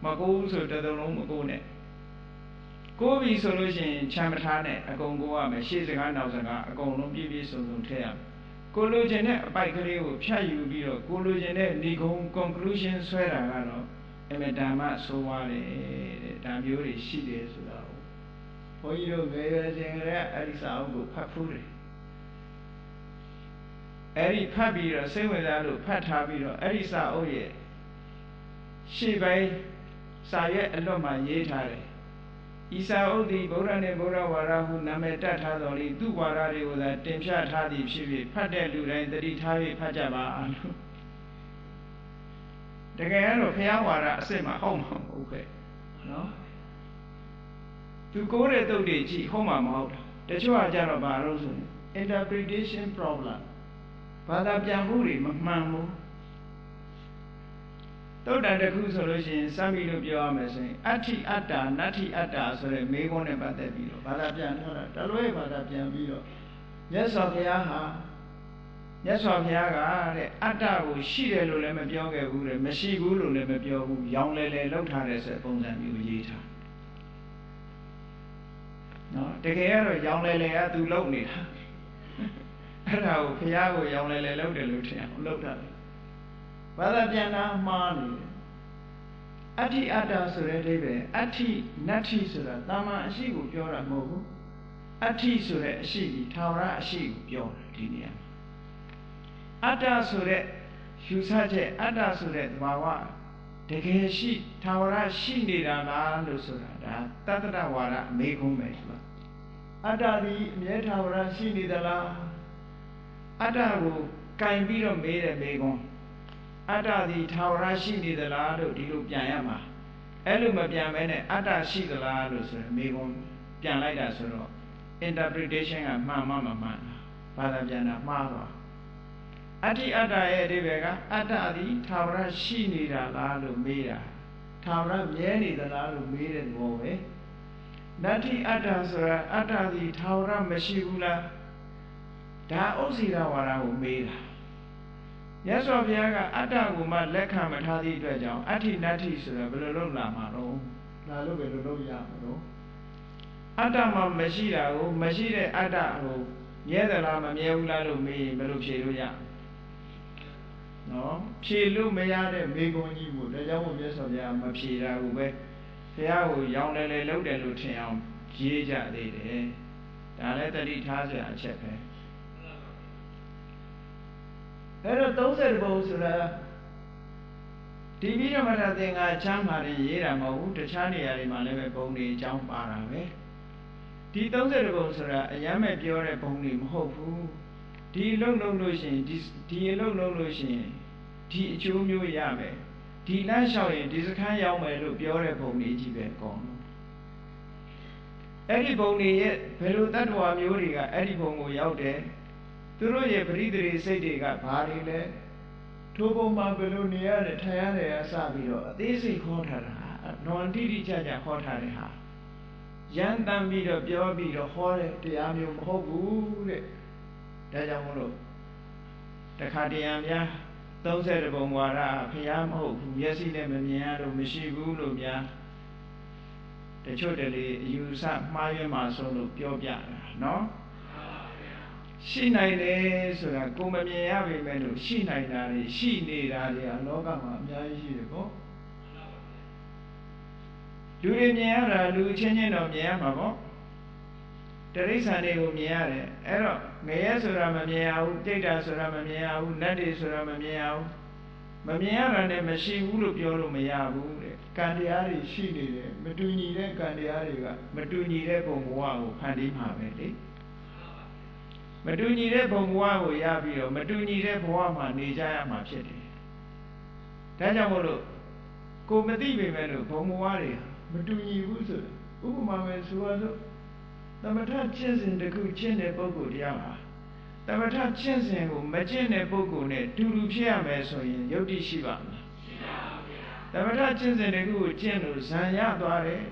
မကိုးဘူးဆိုတစ်တုံလုံးမကိုးနဲ့ကိုးပြီဆိုလို့ရှိရင်ချမ်းမထားနဲ့အကုန်ကိုးရမယ်ရှေ့စကားနောက်စကားအကုန်လုံးပြည့်ပြည့်စုံစုံထည့်ရမယ်ကိုလိုချင်တဲ့အပိုက်ကလေးကိုဖြတ်ယူပြီးတော့ကိုလိုချင်တဲ့ဏိဂုံ conclusion ဆွဲတာကတော့အမေဓမ္မဆိုးသွားတယ်တဲ့ဒါမျိုးတွေရှိတယ်ဆိုတော့ဘုန်းကြီးတို့ငယ်ရွယ်စဉ်ကလေးအဲ့ဒီစာအုပ်ကိုဖတ်ဖူးတယ်အဲ့ဒီဖတ်ပြီးတော့စိတ်ဝင်စားလို့ဖတ်ထားပြီးတော့အဲ့ဒီစာအုပ်ရဲ့ရှေ့ပိုင်းစာရွက်အလွတ်မှာရေးထားတယ်ဤစာအုပ်သည်ဗုဒ္ဓနှင့်ဗုဒ္ဓဝါဒဟုနာမည်တတ်ထားတော်လေသူ့ဝါဒတွေကိုသာတင်ပြထားသည်ဖြစ်၍ဖတ်တဲ့လူတိုင်းသတိထား၍ဖတ်ကြပါလို့တကယ်တော့ဘုရားဝါဒအစစ်မှဟုတ်မှာမဟုတ်ခဲ့နော်သူကိုးတဲ့တုတ်တွေကြည့်ဟုတ်မှာမဟုတ်တာတချို့ကကြတော့ဘာလို့ဆိုရင် interpretation problem ဘာသာပြန်မှုတွေမမှန်ဘူးတုတ်တန်တစ်ခုဆိုလို့ရှိရင်စမ်းပြီးလို့ပြောရမယ်ဆိုရင်အဋ္ဌိအတ္တာနတ္ထိအတ္တာဆိုတဲ့မေးခွန်းနဲ့ပတ်သက်ပြီးတော့ဘာသာပြန်ထားတာတလွဲဘာသာပြန်ပြီးတော့မြတ်စွာဘုရားဟာမြတ်စွာဘုရားကတဲ့အတ္တကိုရှိတယ်လို့လည်းမပြောခဲ့ဘူးတဲ့မရှိဘူးလို့လည်းမပြောဘူးရောင်လဲလဲလောက်ထားတဲ့ဆိုပုံစံမျိုးရေးထားနော်တကယ်ကတော့ရောင်လဲလဲကသူလုံနေတာအဲ့ဒါကိုဘုရားကိုရောင်လဲလဲလောက်တယ်လို့ထင်အောင်လောက်တာဘာသာပြန်တာမှားနေတယ်အဋ္ဌိအတ္တဆိုတဲ့အဓိပ္ပာယ်အဋ္ဌိနတ္ထိဆိုတာတာမန်အရှိကိုပြောတာမဟုတ်ဘူးအဋ္ဌိဆိုတဲ့အရှိကြီးထာဝရအရှိကိုပြောတာဒီနေရာမှာအတ္တဆိုတဲ့ယူဆချက်အတ္တဆိုတဲ့သဘာဝတကယ်ရှိထာဝရရှိနေတာလားလို့ဆိုတာဒါတတ္တဝါဒအမေကုန်းပဲဆိုတာအတ္တဒီအမြဲထာဝရရှိနေသလားအတ္တကိုကင်ပြီးတော့မေးတယ်မေကုန်းအတ္တသည်ထာဝရရှိနေသလားလို့ဒီလိုပြန်ရမှာအဲ့လိုမပြန်ဘဲနဲ့အတ္တရှိသလားလို့ဆိုရင်မေကုန်းပြန်လိုက်တာဆိုတော့ interpretation ကမှန်မှမမှန်ဘာသာပြန်တာမှားသွားအဋ္ဌိအတ္တရဲ့အဓိပ္ပာယ်ကအတ္တသည်ထာဝရရှိနေတာလားလို့မေးတာထာဝရမြဲနေသလားလို့မေးတဲ့သဘောပဲနတ္ထိအတ္တဆိုတာအတ္တသည်ထာဝရမရှိဘူးလားဒါဥစ္စေရဝါဒကိုမေးတာ မြတ်စွာဘုရားကအတ္တကိုမှလက်ခံမထားသည့်အတွက်ကြောင့်အဋ္ဌိနတ္ထိဆိုတာဘယ်လိုလုပ်လာမှာတော့လာလို့ပဲလို့လုပ်ရမှာတော့အတ္တမှမရှိတာကိုမရှိတဲ့အတ္တကိုမြဲသလားမမြဲဘူးလားလို့မေးရင်ဘယ်လိုဖြေလို့ရနော်ဖြေလို့မရတဲ့မေခွန်းကြီးကိုဒါကြောင့်မြတ်စွာဘုရားမဖြေတာကိုပဲဘုရားကိုရောင်းတယ်လေလုပ်တယ်လို့ထင်အောင်ရေးကြသေးတယ်ဒါလည်းတတိထားစရာအချက်ပဲအဲ့တော့30ဘုံဆိုတာဒီပြီးတော့မှသင်္ဃာချမ်းပါရင်ရေးတာမဟုတ်ဘူးတခြားနေရာတွေမှာလည်းပဲဘုံတွေအကြောင်းပါတာပဲဒီ30ဘုံဆိုတာအယမ်းမဲ့ပြောတဲ့ဘုံတွေမဟုတ်ဘူးဒီအလုပ်လုပ်လို့ရှိရင်ဒီအလုပ်လုပ်လို့ရှိရင်ဒီအကျိုးမျိုးရမယ်ဒီလမ်းလျှောက်ရင်ဒီစခန်းရောက်မယ်လို့ပြောတဲ့ဘုံတွေကြီးပဲအကုန်လုံးအဲ့ဒီဘုံတွေရဲ့ဘယ်လိုတ attva မျိုးတွေကအဲ့ဒီဘုံကိုရောက်တယ်သူတို့ရဲ့ပရိသေစိတ်တွေကဘာတွေလဲထိုးဘုံမှာဘယ်လိုနေရတယ်ထိုင်ရတယ်အစပြီးတော့အသေးစိတ်ခေါ်ထားတာနော်တိတိကျကျခေါ်ထားတဲ့ဟာရန်တမ်းပြီးတော့ပြောပြီးတော့ဟောတဲ့တရားမျိုးမဟုတ်ဘူးတဲ့ဒါကြောင့်မို့လို့တခါတရံများ30ဘုံဝါဒဖျားမဟုတ်ဘူးမျက်စိနဲ့မမြင်ရလို့မရှိဘူးလို့များတချို့တလေအယူဆမှားယွင်းမှဆုံးလို့ပြောပြတာနော်ရှိနိုင်တယ်ဆိုတာကိုမမြင်ရပေမဲ့လို့ရှိနိုင်တာတွေရှိနေတာတွေအလောကမှာအများကြီးရှိတယ်ပေါ့လူတွေမြင်ရတာလူချင်းချင်းတော့မြင်ရမှာပေါ့တရိစ္ဆာန်တွေကိုမြင်ရတယ်အဲ့တော့ငရဲဆိုတာမမြင်ရဘူးတိတ်တာဆိုတာမမြင်ရဘူးနတ်တွေဆိုတာမမြင်ရဘူးမမြင်ရတာနဲ့မရှိဘူးလို့ပြောလို့မရဘူးတဲ့ကံတရားတွေရှိနေတယ်မတူညီတဲ့ကံတရားတွေကမတူညီတဲ့ဘုံဘဝကိုဖန်တီးမှာပဲလေမတူညီတဲ့ဘုံဘဝကိုရပြီးတော့မတူညီတဲ့ဘဝမှာနေကြရမှာဖြစ်တယ်ဒါကြောင့်မို့လို့ကိုမသိပေမဲ့လို့ဘုံဘဝတွေမတူညီဘူးဆိုဥပမာပဲဆိုရလို့သမထကျင့်စဉ်တစ်ခုကျင့်တဲ့ပုဂ္ဂိုလ်တရားဟာသမထကျင့်စဉ်ကိုမကျင့်တဲ့ပုဂ္ဂိုလ်နဲ့တူတူဖြစ်ရမယ်ဆိုရင်ယုတ်တိရှိပါမလားရှိပါဘူးဗျာသမထကျင့်စဉ်တစ်ခုကိုကျင့်လို့ဇံရသွားတယ်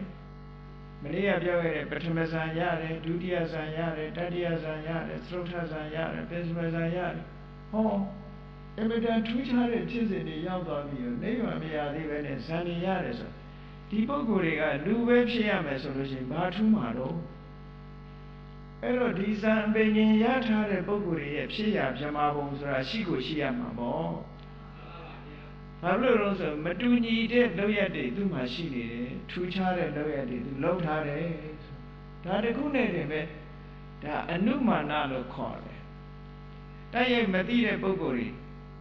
မနေ့ကပြောခဲ့တဲ့ပထမဇံရတယ်ဒုတိယဇံရတယ်တတိယဇံရတယ်သရုတ်ထဇံရတယ်ပစ္စမဇံရတယ်ဟောအမြဲတမ်းထူးခြားတဲ့ကျင့်စဉ်တွေရောက်သွားပြီးတော့နိဗ္ဗာန်မရသေးပဲနဲ့ဇံနေရတယ်ဆိုဒီပုဂ္ဂိုလ်တွေကလူပဲဖြစ်ရမယ်ဆိုလို့ရှိရင်ဘာထူးမှာတော့အဲ့တော့ဒီဇံပင်ရင်ရထားတဲ့ပုဂ္ဂိုလ်တွေရဲ့ဖြစ်ရဗြဟ္မာဘုံဆိုတာရှိကိုရှိရမှာပေါ့ဘာလို့လဲဆိုမတူညီတဲ့လောက်ရတဲ့သူ့မှာရှိနေတယ်ထူးခြားတဲ့လောက်ရတဲ့သူလောက်ထားတယ်ဒါတခုနဲ့တည်းပဲဒါအနုမာနလို့ခေါ်တယ်တိုက်ရိုက်မသိတဲ့ပုဂ္ဂိုလ်တွေ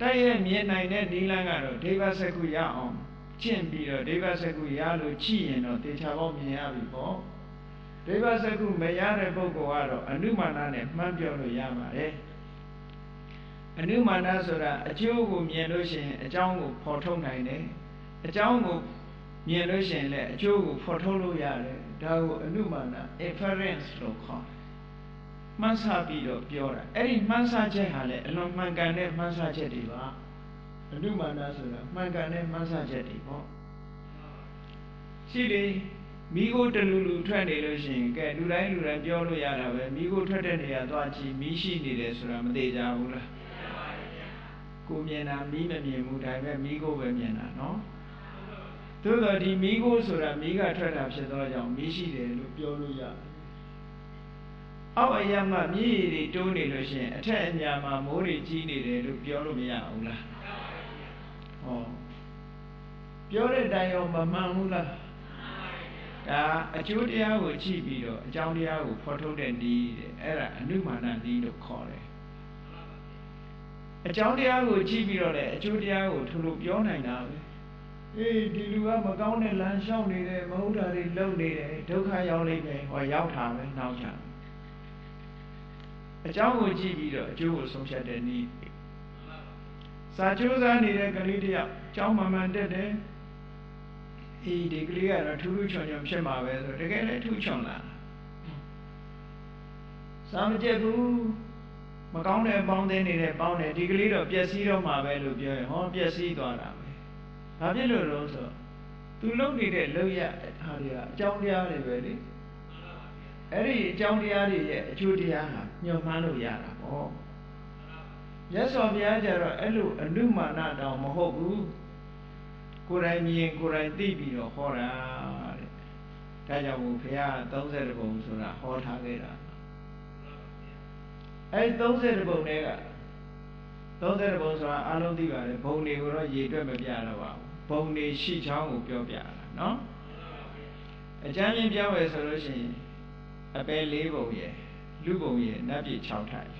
တိုက်ရိုက်မြင်နိုင်တဲ့ဒီလန်းကတော့ဒိဗ္ဗစကုရအောင်ကျင့်ပြီးတော့ဒိဗ္ဗစကုရလို့ကြည့်ရင်တော့တေချာပေါက်မြင်ရပြီပေါ့ဒိဗ္ဗစကုမရတဲ့ပုဂ္ဂိုလ်ကတော့အနုမာနနဲ့မှန်းပြောလို့ရပါတယ်အနုမာနဆိုတာအကျိုးကိုမြင်လို့ရှိရင်အကြောင်းကိုဖော်ထုတ်နိုင်တယ်အကြောင်းကိုမြင်လို့ရှိရင်လည်းအကျိုးကိုဖော်ထုတ်လို့ရတယ်ဒါကိုအနုမာန inference လို့ခေါ်မှန်းဆပြီးတော့ပြောတာအဲ့ဒီမှန်းဆချက်ဟာလည်းအလွန်မှန်ကန်တဲ့မှန်းဆချက်တွေပါအနုမာနဆိုတာမှန်ကန်တဲ့မှန်းဆချက်တွေပေါ့ရှိတယ်မိကိုတလူလူထွက်နေလို့ရှိရင်ကဲလူတိုင်းပြောလို့ရတာပဲမိကိုထွက်တဲ့နေရာသွားကြည့်မိရှိနေတယ်ဆိုတာမသိကြဘူးလားကိုမြင်တာမိမမြင်ဘူးဒါပေမဲ့မိကိုပဲမြင်တာနော်သို့တော့ဒီမိကိုဆိုတာမိကထွက်တာဖြစ်သောကြောင့်မိရှိတယ်လို့ပြောလို့ရတယ်အောက်အရမမြည်ရည်တိုးနေလို့ရှိရင်အထက်အညာမှာမိုးတွေကြီးနေတယ်လို့ပြောလို့မရဘူးလားဟောပြောတဲ့အတိုင်းရောမမှန်ဘူးလားဒါအကျိုးတရားကိုကြည့်ပြီးတော့အကြောင်းတရားကိုဖော်ထုတ်တဲ့နည်းတဲ့အဲ့ဒါအနုမာနနည်းလို့ခေါ်တယ်အကြောင်းတရားကိုကြည့်ပြီးတော့လည်းအကျိုးတရားကိုထိုလိုပြောနိုင်တာပဲအေးဒီလူကမကောင်းတဲ့လမ်းလျှောက်နေတယ်မဟုတ်တာတွေလုပ်နေတယ်ဒုက္ခရောက်လိမ့်မယ်ဟောရောက်တာပဲနောက်ချအကြောင်းကိုကြည့်ပြီးတော့အကျိုးကိုဆုံးဖြတ်တဲ့နည်းစာကြိုးစားနေတဲ့ကလေးတယောက်ကျောင်းမှန်မှန်တက်တယ်အေးဒီကလေးကတော့ထူးထူးချွန်ချွန်ဖြစ်မှာပဲဆိုတကယ်လည်းထူးချွန်လာစာမကျက်ဘူးမကောင်းတဲ့အပေါင်းအသင်းနေတဲ့ပေါင်းတယ်ဒီကလေးတော့ပျက်စီးတော့မှာပဲလို့ပြောရင်ဟောပျက်စီးသွားတာပဲဘာဖြစ်လို့လဲဆိုသူလုပ်နေတဲ့လုပ်ရဟာတွေကအကြောင်းတရားတွေပဲလေအဲ့ဒီအကြောင်းတရားတွေရဲ့အကျိုးတရားဟာညှော်မှန်းလို့ရတာပေါ့ မြတ်စွာဘုရားကျတော့အဲ့လိုအနုမာနတောင်မဟုတ်ဘူးကိုယ်တိုင်မြင်ကိုယ်တိုင်သိပြီးတော့ဟောတာတဲ့ဒါကြောင့်မို့ဘုရား30ပုံဆိုတာဟောထားခဲ့တာအဲ့30ပုံတွေက30ပုံဆိုတာအလုံးသိပါတယ်ဘုံတွေကိုတော့ရေတွက်မပြတော့ပါဘူးဘုံတွေရှိချောင်းကိုပြောပြတာနော်အကျမ်းပြပြောရဲဆိုလို့ရှိရင်အပယ်4ပုံရယ်လူပုံရယ်နတ်ပြည်6ထိုင်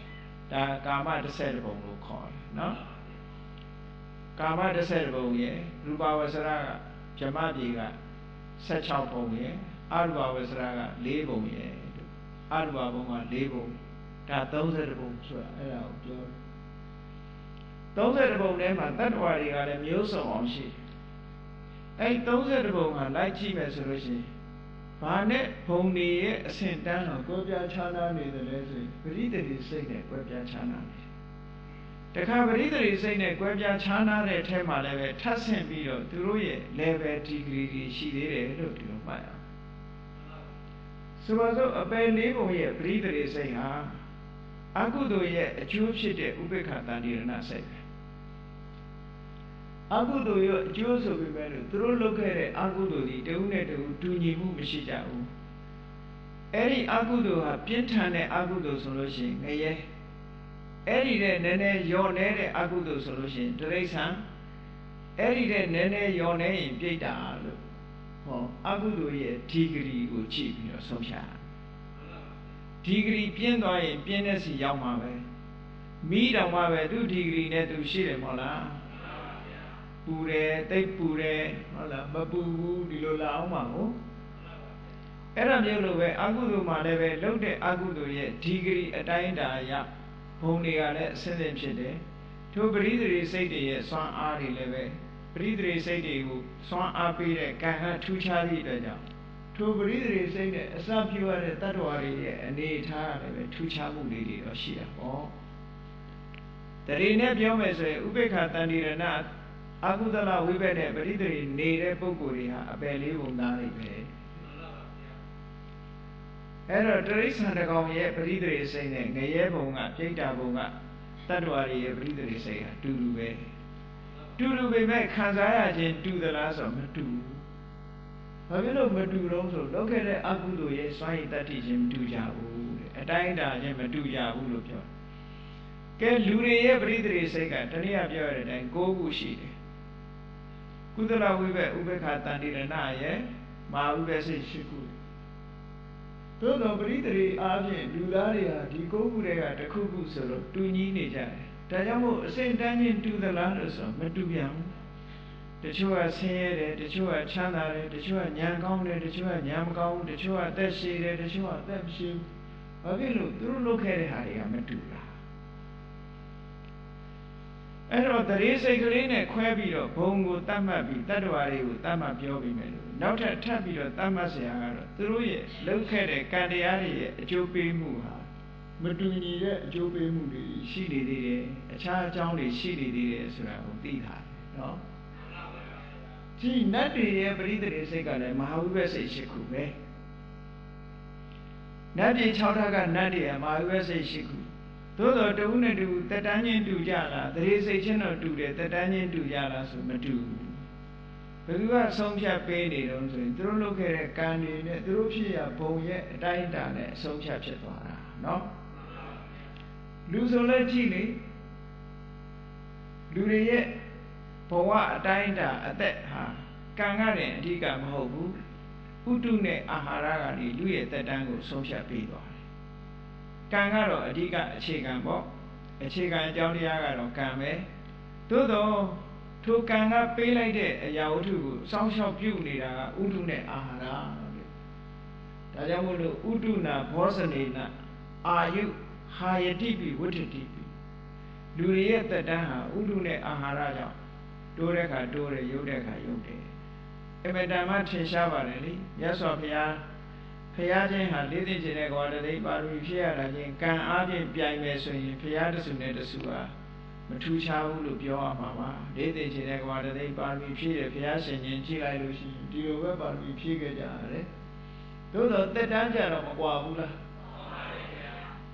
ဒါကာမ30ပုံလို့ခေါ်တယ်နော်ကာမ30ပုံရယ်ရူပဝဆရာကဗြဟ္မပြည်က16ပုံရယ်အရူပဝဆရာက4ပုံရယ်အရူပဘုံက4ပုံဒါ30ပုံဆိုတာအဲ့ဒါကိုပြောတယ်30ပုံထဲမှာတတ္တဝါတွေကလည်းမျိုးစုံအောင်ရှိအဲ့30ပုံကလိုက်ကြည့်မယ်ဆိုလို့ရှိရင်ဘာနဲ့ဘုံတွေရဲ့အဆင့်တန်းတော့ကွဲပြားခြားနားနေတယ်လဲဆိုရင်ပရိသေတိစိတ်နဲ့ကွဲပြားခြားနားနေတခါပရိသေတိစိတ်နဲ့ကွဲပြားခြားနားတဲ့အထက်မှာလည်းပဲထပ်ဆင့်ပြီးတော့သူတို့ရဲ့ level degree တွေရှိသေးတယ်လို့ဒီလိုမှတ်အောင်ဆိုပါစို့အပယ်4ပုံရဲ့ပရိသေတိစိတ်ဟာအကုသိုလ်ရဲ့အကျိုးဖြစ်တဲ့ဥပေက္ခတန်တိရဏစိတ်ပဲအကုသိုလ်ရဲ့အကျိုးဆိုပေမဲ့လို့သူတို့လုပ်ခဲ့တဲ့အကုသိုလ်ဒီတဦးနဲ့တဦးတူညီမှုမရှိကြဘူးအဲ့ဒီအကုသိုလ်ဟာပြင်းထန်တဲ့အကုသိုလ်ဆိုလို့ရှိရင်ငရဲအဲ့ဒီတဲ့နည်းနည်းယောနေတဲ့အကုသိုလ်ဆိုလို့ရှိရင်တိရစ္ဆာန်အဲ့ဒီတဲ့နည်းနည်းယောနေရင်ပြိတ္တာလို့ဟောအကုသိုလ်ရဲ့ဒီဂရီကိုကြည့်ပြီးတော့ဆုံးဖြတ်ဒီဂရီပြင်းသွားရင်ပြင်းတဲ့စီရောက်မှာပဲမိတောင်မှပဲသူဒီဂရီနဲ့သူရှိတယ်မဟုတ်လားပူတယ်တိတ်ပူတယ်ဟုတ်လားမပူဘူးဒီလိုလာအောင်ပါကိုအဲ့ဒါမျိုးလိုပဲအကုသိုလ်မှာလည်းပဲလှုပ်တဲ့အကုသိုလ်ရဲ့ဒီဂရီအတိုင်းအတာအရဘုံတွေကလည်းအစစ်အစစ်ဖြစ်တယ်ထိုပရိသေရိစိတ်တွေရဲ့စွမ်းအားတွေလည်းပဲပရိသေရိစိတ်တွေကိုစွမ်းအားပေးတဲ့ကံကထူးခြားသည့်အတွက်ကြောင့်ထိုပရိသေရိစိတ်နဲ့အစပြုရတဲ့တ attva တွေရဲ့အနေအထားလည်းပဲထူးခြားမှုလေးတွေတော့ရှိတာပေါ့တရေနဲ့ပြောမယ်ဆိုရင်ဥပေက္ခတန်တိရဏအကုသလဝိဘက်နဲ့ပရိသေရိနေတဲ့ပုဂ္ဂိုလ်တွေဟာအပယ်4ပုံသားတွေပဲအဲ့တော့တိရစ္ဆာန်တစ်ကောင်ရဲ့ပရိသေရိစိတ်နဲ့ငရဲဘုံကပြိတ္တာဘုံကတ attva တွေရဲ့ပရိသေရိစိတ်ဟာတူတူပဲတူတူပေမဲ့ခံစားရခြင်းတူသလားဆိုတော့မတူဘူးဘာဖြစ်လို့မတူတော့ဆိုလောက်ခဲ့တဲ့အကုသိုလ်ရဲ့စွမ်းရည်တတ္တိချင်းမတူကြဘူးတဲ့အတိုင်းအတာချင်းမတူကြဘူးလို့ပြောကဲလူတွေရဲ့ပရိသေရိစိတ်ကတနည်းပြောရတဲ့အတိုင်း9ခုရှိတယ်ကုသလဝိဘက်ဥပေက္ခတန်တိရဏရဲ့မဟာဝိဘက်စိတ်10ခုသို့တော်ပရိသေရိအားဖြင့်လူသားတွေဟာဒီ9ခုတည်းကတစ်ခုခုဆိုလို့တူညီနေကြတယ်ဒါကြောင့်မို့အစိမ့်တန်းချင်းတူသလားလို့ဆိုမတူပြန်ဘူးတချို့ကဆင်းရဲတယ်တချို့ကချမ်းသာတယ်တချို့ကဉာဏ်ကောင်းတယ်တချို့ကဉာဏ်မကောင်းဘူးတချို့ကအသက်ရှည်တယ်တချို့ကအသက်မရှိဘူးဘာဖြစ်လို့သူတို့လုပ်ခဲ့တဲ့ဟာတွေကမတူလားအဲ့တော့တရေစိတ်ကလေးနဲ့ခွဲပြီးတော့ဘုံကိုတတ်မှတ်ပြီးတတ္တဝါတွေကိုတတ်မှတ်ပြောပြီးမယ်လို့နောက်ထပ်ထပ်ပြီးတော့တတ်မှတ်เสียကတော့သူတို့ရဲ့လုပ်ခဲ့တဲ့ကံတရားတွေရဲ့အကျိုးပေးမှုဟာမတူညီတဲ့အကျိုးပေးမှုတွေရှိနေသေးတယ်အခြားအကြောင်းတွေရှိနေသေးတယ်ဆိုတာကိုသိထားတယ်နော်ဒီနတ်တွေရဲ့ပရိသေရိစိတ်ကလည်းမဟာဝိဘက်စိတ်8ခုပဲနတ်ပြည်6ဓာတ်ကနတ်တွေရဲ့မဟာဝိဘက်စိတ်8ခုသို့တော်တဦးနဲ့တဦးတက်တန်းချင်းတူကြလားတရေစိတ်ချင်းတော့တူတယ်တက်တန်းချင်းတူကြလားဆိုမတူဘူးဘယ်သူကဆုံးဖြတ်ပေးနေတော့ဆိုရင်သူတို့လုပ်ခဲ့တဲ့ကံတွေနဲ့သူတို့ဖြစ်ရဘုံရဲ့အတိုင်းအတာနဲ့အဆုံးဖြတ်ဖြစ်သွားတာနော်လူဆိုလဲကြည့်လေလူတွေရဲ့ဘဝအတိုင်းအတာအသက်ဟာကံကလည်းအဓိကမဟုတ်ဘူးဥတုနဲ့အာဟာရကလည်းလူရဲ့သက်တမ်းကိုဆုံးဖြတ်ပေးသွားတယ်ကံကတော့အဓိကအခြေခံပေါ့အခြေခံအကြောင်းတရားကတော့ကံပဲသို့တော့ထိုကံကပေးလိုက်တဲ့အရာဝတ္ထုကိုစောင့်ရှောက်ပြုနေတာကဥတုနဲ့အာဟာရဒါကြောင့်မို့လို့ဥတုနာဘောဇနေနအာယုဟာယတိပိဝဋ္ဌတိပိလူတွေရဲ့သက်တမ်းဟာဥတုနဲ့အာဟာရကြောင့်တိုးတဲ့ခါတိုးတယ်ရုပ်တဲ့ခါရုပ်တယ်အမတန်မှထင်ရှားပါတယ်လေမြတ်စွာဘုရားဖရာချင်းဟာလေးသိခြင်းတဲ့ကွာတည်းပါရမီဖြည့်ရတာချင်းကံအားဖြင့်ပြိုင်မယ်ဆိုရင်ဖရာတစုနဲ့တစုဟာမထူးခြားဘူးလို့ပြောရမှာပါလေးသိခြင်းတဲ့ကွာတည်းပါရမီဖြည့်တယ်ဖရာရှင်ချင်းကြည့်လိုက်လို့ရှိရင်ဒီလိုပဲပါရမီဖြည့်ခဲ့ကြရတယ်သို့တော့တက်တန်းကြတော့မကွာဘူးလား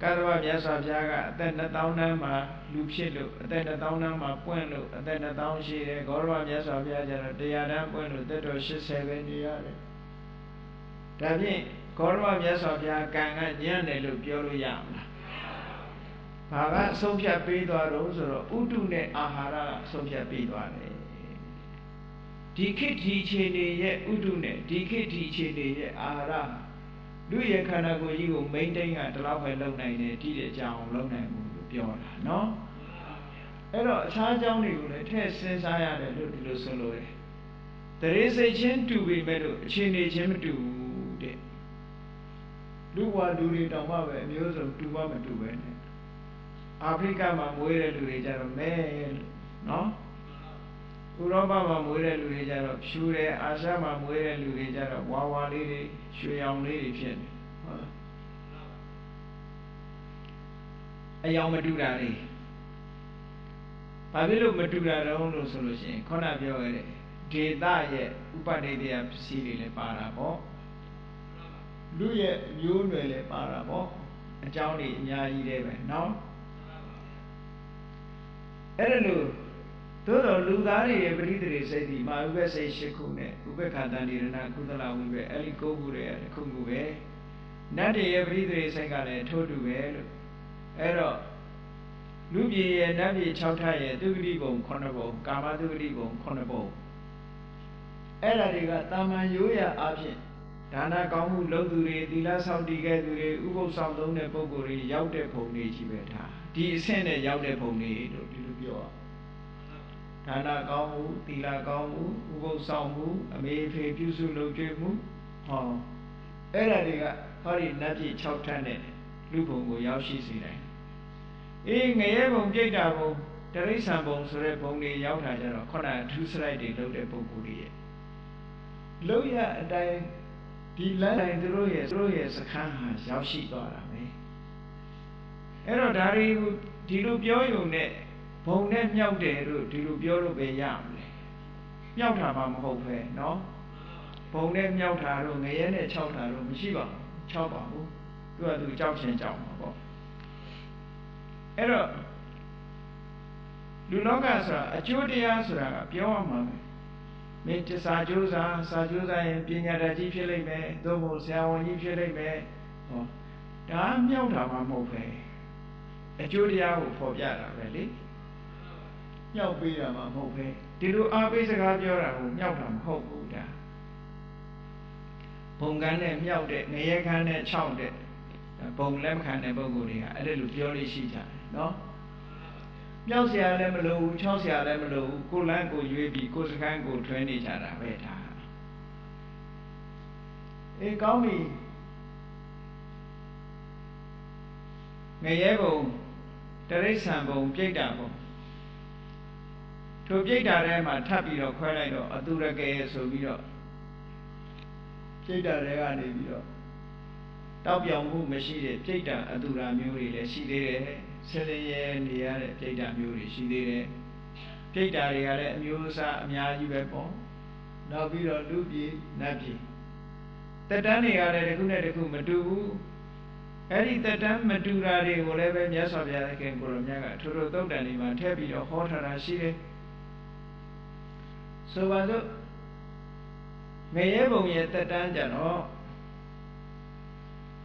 ကာသဝမြတ်စွာဘုရားကအသက်2000တန်းမှာလူဖြစ်လို့အသက်2000တန်းမှာပွင့်လို့အသက်2000ရှိတယ်ဂေါရဝမြတ်စွာဘုရားကျတော့100တန်းပွင့်လို့သက်တော်80ပဲနေရတယ်ဒါဖြင့်ဂေါရဝမြတ်စွာဘုရားကံကညံ့တယ်လို့ပြောလို့ရမလားဘာကအဆုံးဖြတ်ပေးသွားတော့ဆိုတော့ဥတုနဲ့အာဟာရကအဆုံးဖြတ်ပေးသွားတယ်ဒီခေတ်ဒီခြေနေရဲ့ဥတုနဲ့ဒီခေတ်ဒီခြေနေရဲ့အာဟာရလူရဲ့ခန္ဓာကိုယ်ကြီးကိုမိမ့်တိုင်းကဒီလောက်ပဲလုံနိုင်တယ်တိတဲ့အကြောင်းလုံနိုင်မှုလို့ပြောတာနော်အဲ့တော့အခြားအကြောင်းတွေကိုလည်းထည့်စဉ်းစားရတယ်လို့ဒီလိုဆိုလို့ရတယ်တရေစိတ်ချင်းတူပေမဲ့လို့အခြေအနေချင်းမတူဘူးတဲ့လူဘဝလူတွေတောင်မှပဲအမျိုးစုံတူမှမတူပဲနဲ့အာဖရိကမှာမွေးတဲ့လူတွေကြတော့မဲလို့နော်ဥရောပမှာမွေးတဲ့လူတွေကြတော့ဖြူတယ်အာရှမှာမွေးတဲ့လူတွေကြတော့ဝါဝါလေးတွေရွှေရောင်လေးတွေဖြစ်နေဟုတ်လားအယောင်မတူတာလေးဘာဖြစ်လို့မတူတာတုံးလို့ဆိုလို့ရှိရင်ခုနပြောခဲ့တဲ့ဒေသရဲ့ဥပဒေတရားပစ္စည်းတွေလည်းပါတာပေါ့လူရဲ့မျိုးနွယ်လည်းပါတာပေါ့အကြောင်းတွေအများကြီးတွေပဲနော်အဲ့ဒါလို့သို့တော်လူသားတွေရဲ့ပရိသေစိတ်ဒီမာဥပ္ပစိတ်၈ခုနဲ့ဥပ္ပခါတန်ဒီရဏကုသလဝိပဲအဲ့ဒီ၉ခုတွေတစ်ခုခုပဲနတ်တွေရဲ့ပရိသေစိတ်ကလည်းထိုးတူပဲလို့အဲ့တော့လူပြည်ရဲ့နတ်ပြည်၆ထပ်ရဲ့သုဂတိဘုံ9ဘုံကာမသုဂတိဘုံ9ဘုံအဲ့ဒါတွေကတာမန်ရိုးရာအဖြစ်ဒါနကောင်းမှုလုပ်သူတွေသီလဆောက်တည်ခဲ့သူတွေဥပုသ်ဆောင်သုံးတဲ့ပုဂ္ဂိုလ်တွေရောက်တဲ့ဘုံတွေကြီးပဲထားဒီအဆင့်နဲ့ရောက်တဲ့ဘုံတွေလို့ဒီလိုပြောဒါနကောင်းမှုသီလကောင်းမှုဥပုသ်ဆောင်မှုအမေဖေပြုစုလုပ်ကြွေးမှုဟောအဲ့ဒါတွေကဟောဒီနတ်ပြည်6ထပ်နဲ့လူဘုံကိုရောက်ရှိစေတယ်အေးငရဲဘုံပြိတ္တာဘုံတရိษံဘုံဆိုတဲ့ဘုံတွေရောက်တာကြတော့ခုနအထူးစရိုက်တွေလုပ်တဲ့ပုဂ္ဂိုလ်တွေရဲ့လောက်ရအတိုင်းဒီလမ်းတိုင်းသူတို့ရဲ့စခန်းဟာရောက်ရှိသွားတာပဲအဲ့တော့ဒါတွေဒီလိုပြောရုံနဲ့ဘုံနဲ့မြောက်တယ်လို့ဒီလိုပြောလို့ပဲရမလဲမြောက်တာမှမဟုတ်ပဲเนาะဘုံနဲ့မြောက်တာတော့ငရဲနဲ့6တာတော့မရှိပါဘူး6ပါဘူးသူကသူကြောက်ရှင်ကြောက်မှာပေါ့အဲ့တော့လူလောကဆိုတာအကျိုးတရားဆိုတာကပြောရမှာပဲမင်းစာကြိုးစားရင်ပညာတတ်ကြီးဖြစ်လိမ့်မယ်သို့မဟုတ်ဆရာဝန်ကြီးဖြစ်လိမ့်မယ်ဟောဒါမြောက်တာမှမဟုတ်ပဲအကျိုးတရားကိုဖော်ပြတာပဲလေမြောက်ပေးတာမှမဟုတ်ပဲဒီလိုအားပေးစကားပြောတာကိုမြောက်တာမဟုတ်ဘူးဒါဘုံကန်းနဲ့မြောက်တဲ့ငရဲခန်းနဲ့6တဲ့ဘုံလက်မခံတဲ့ပုဂ္ဂိုလ်တွေကအဲ့ဒါလိုပြောလို့ရှိကြတယ်နော်မြောက်เสียလည်းမလိုဘူး6เสียလည်းမလိုဘူးကိုလန်းကိုရွေးပြီးကိုစခန်းကိုထွဲနေကြတာပဲဒါအေးကောင်းပြီငရဲဘုံတရိษံဘုံပြိတ္တာဘုံထိုပြိတ္တာထဲမှာထပ်ပြီးတော့ခွဲလိုက်တော့အတုရကေဆိုပြီးတော့ပြိတ္တာတွေကနေပြီးတော့တောက်ပြောင်မှုမရှိတဲ့ပြိတ္တာအတုရာမျိုးတွေလည်းရှိသေးတယ်ဆင်းရဲနေရတဲ့ပြိတ္တာမျိုးတွေရှိသေးတယ်ပြိတ္တာတွေကလည်းအမျိုးအစားအများကြီးပဲပေါ့နောက်ပြီးတော့လူပြည်နတ်ပြည်တက်တန်းတွေကလည်းတစ်ခုနဲ့တစ်ခုမတူဘူးအဲ့ဒီတက်တန်းမတူတာတွေကိုလည်းပဲမြတ်စွာဘုရားခင်ကိုရောမြတ်ကထိုထိုသုတ်တန်တွေမှာထည့်ပြီးတော့ဟောထားတာရှိတယ်ဆိုပါစို့ငရဲဘုံရဲ့တက်တန်းကြတော့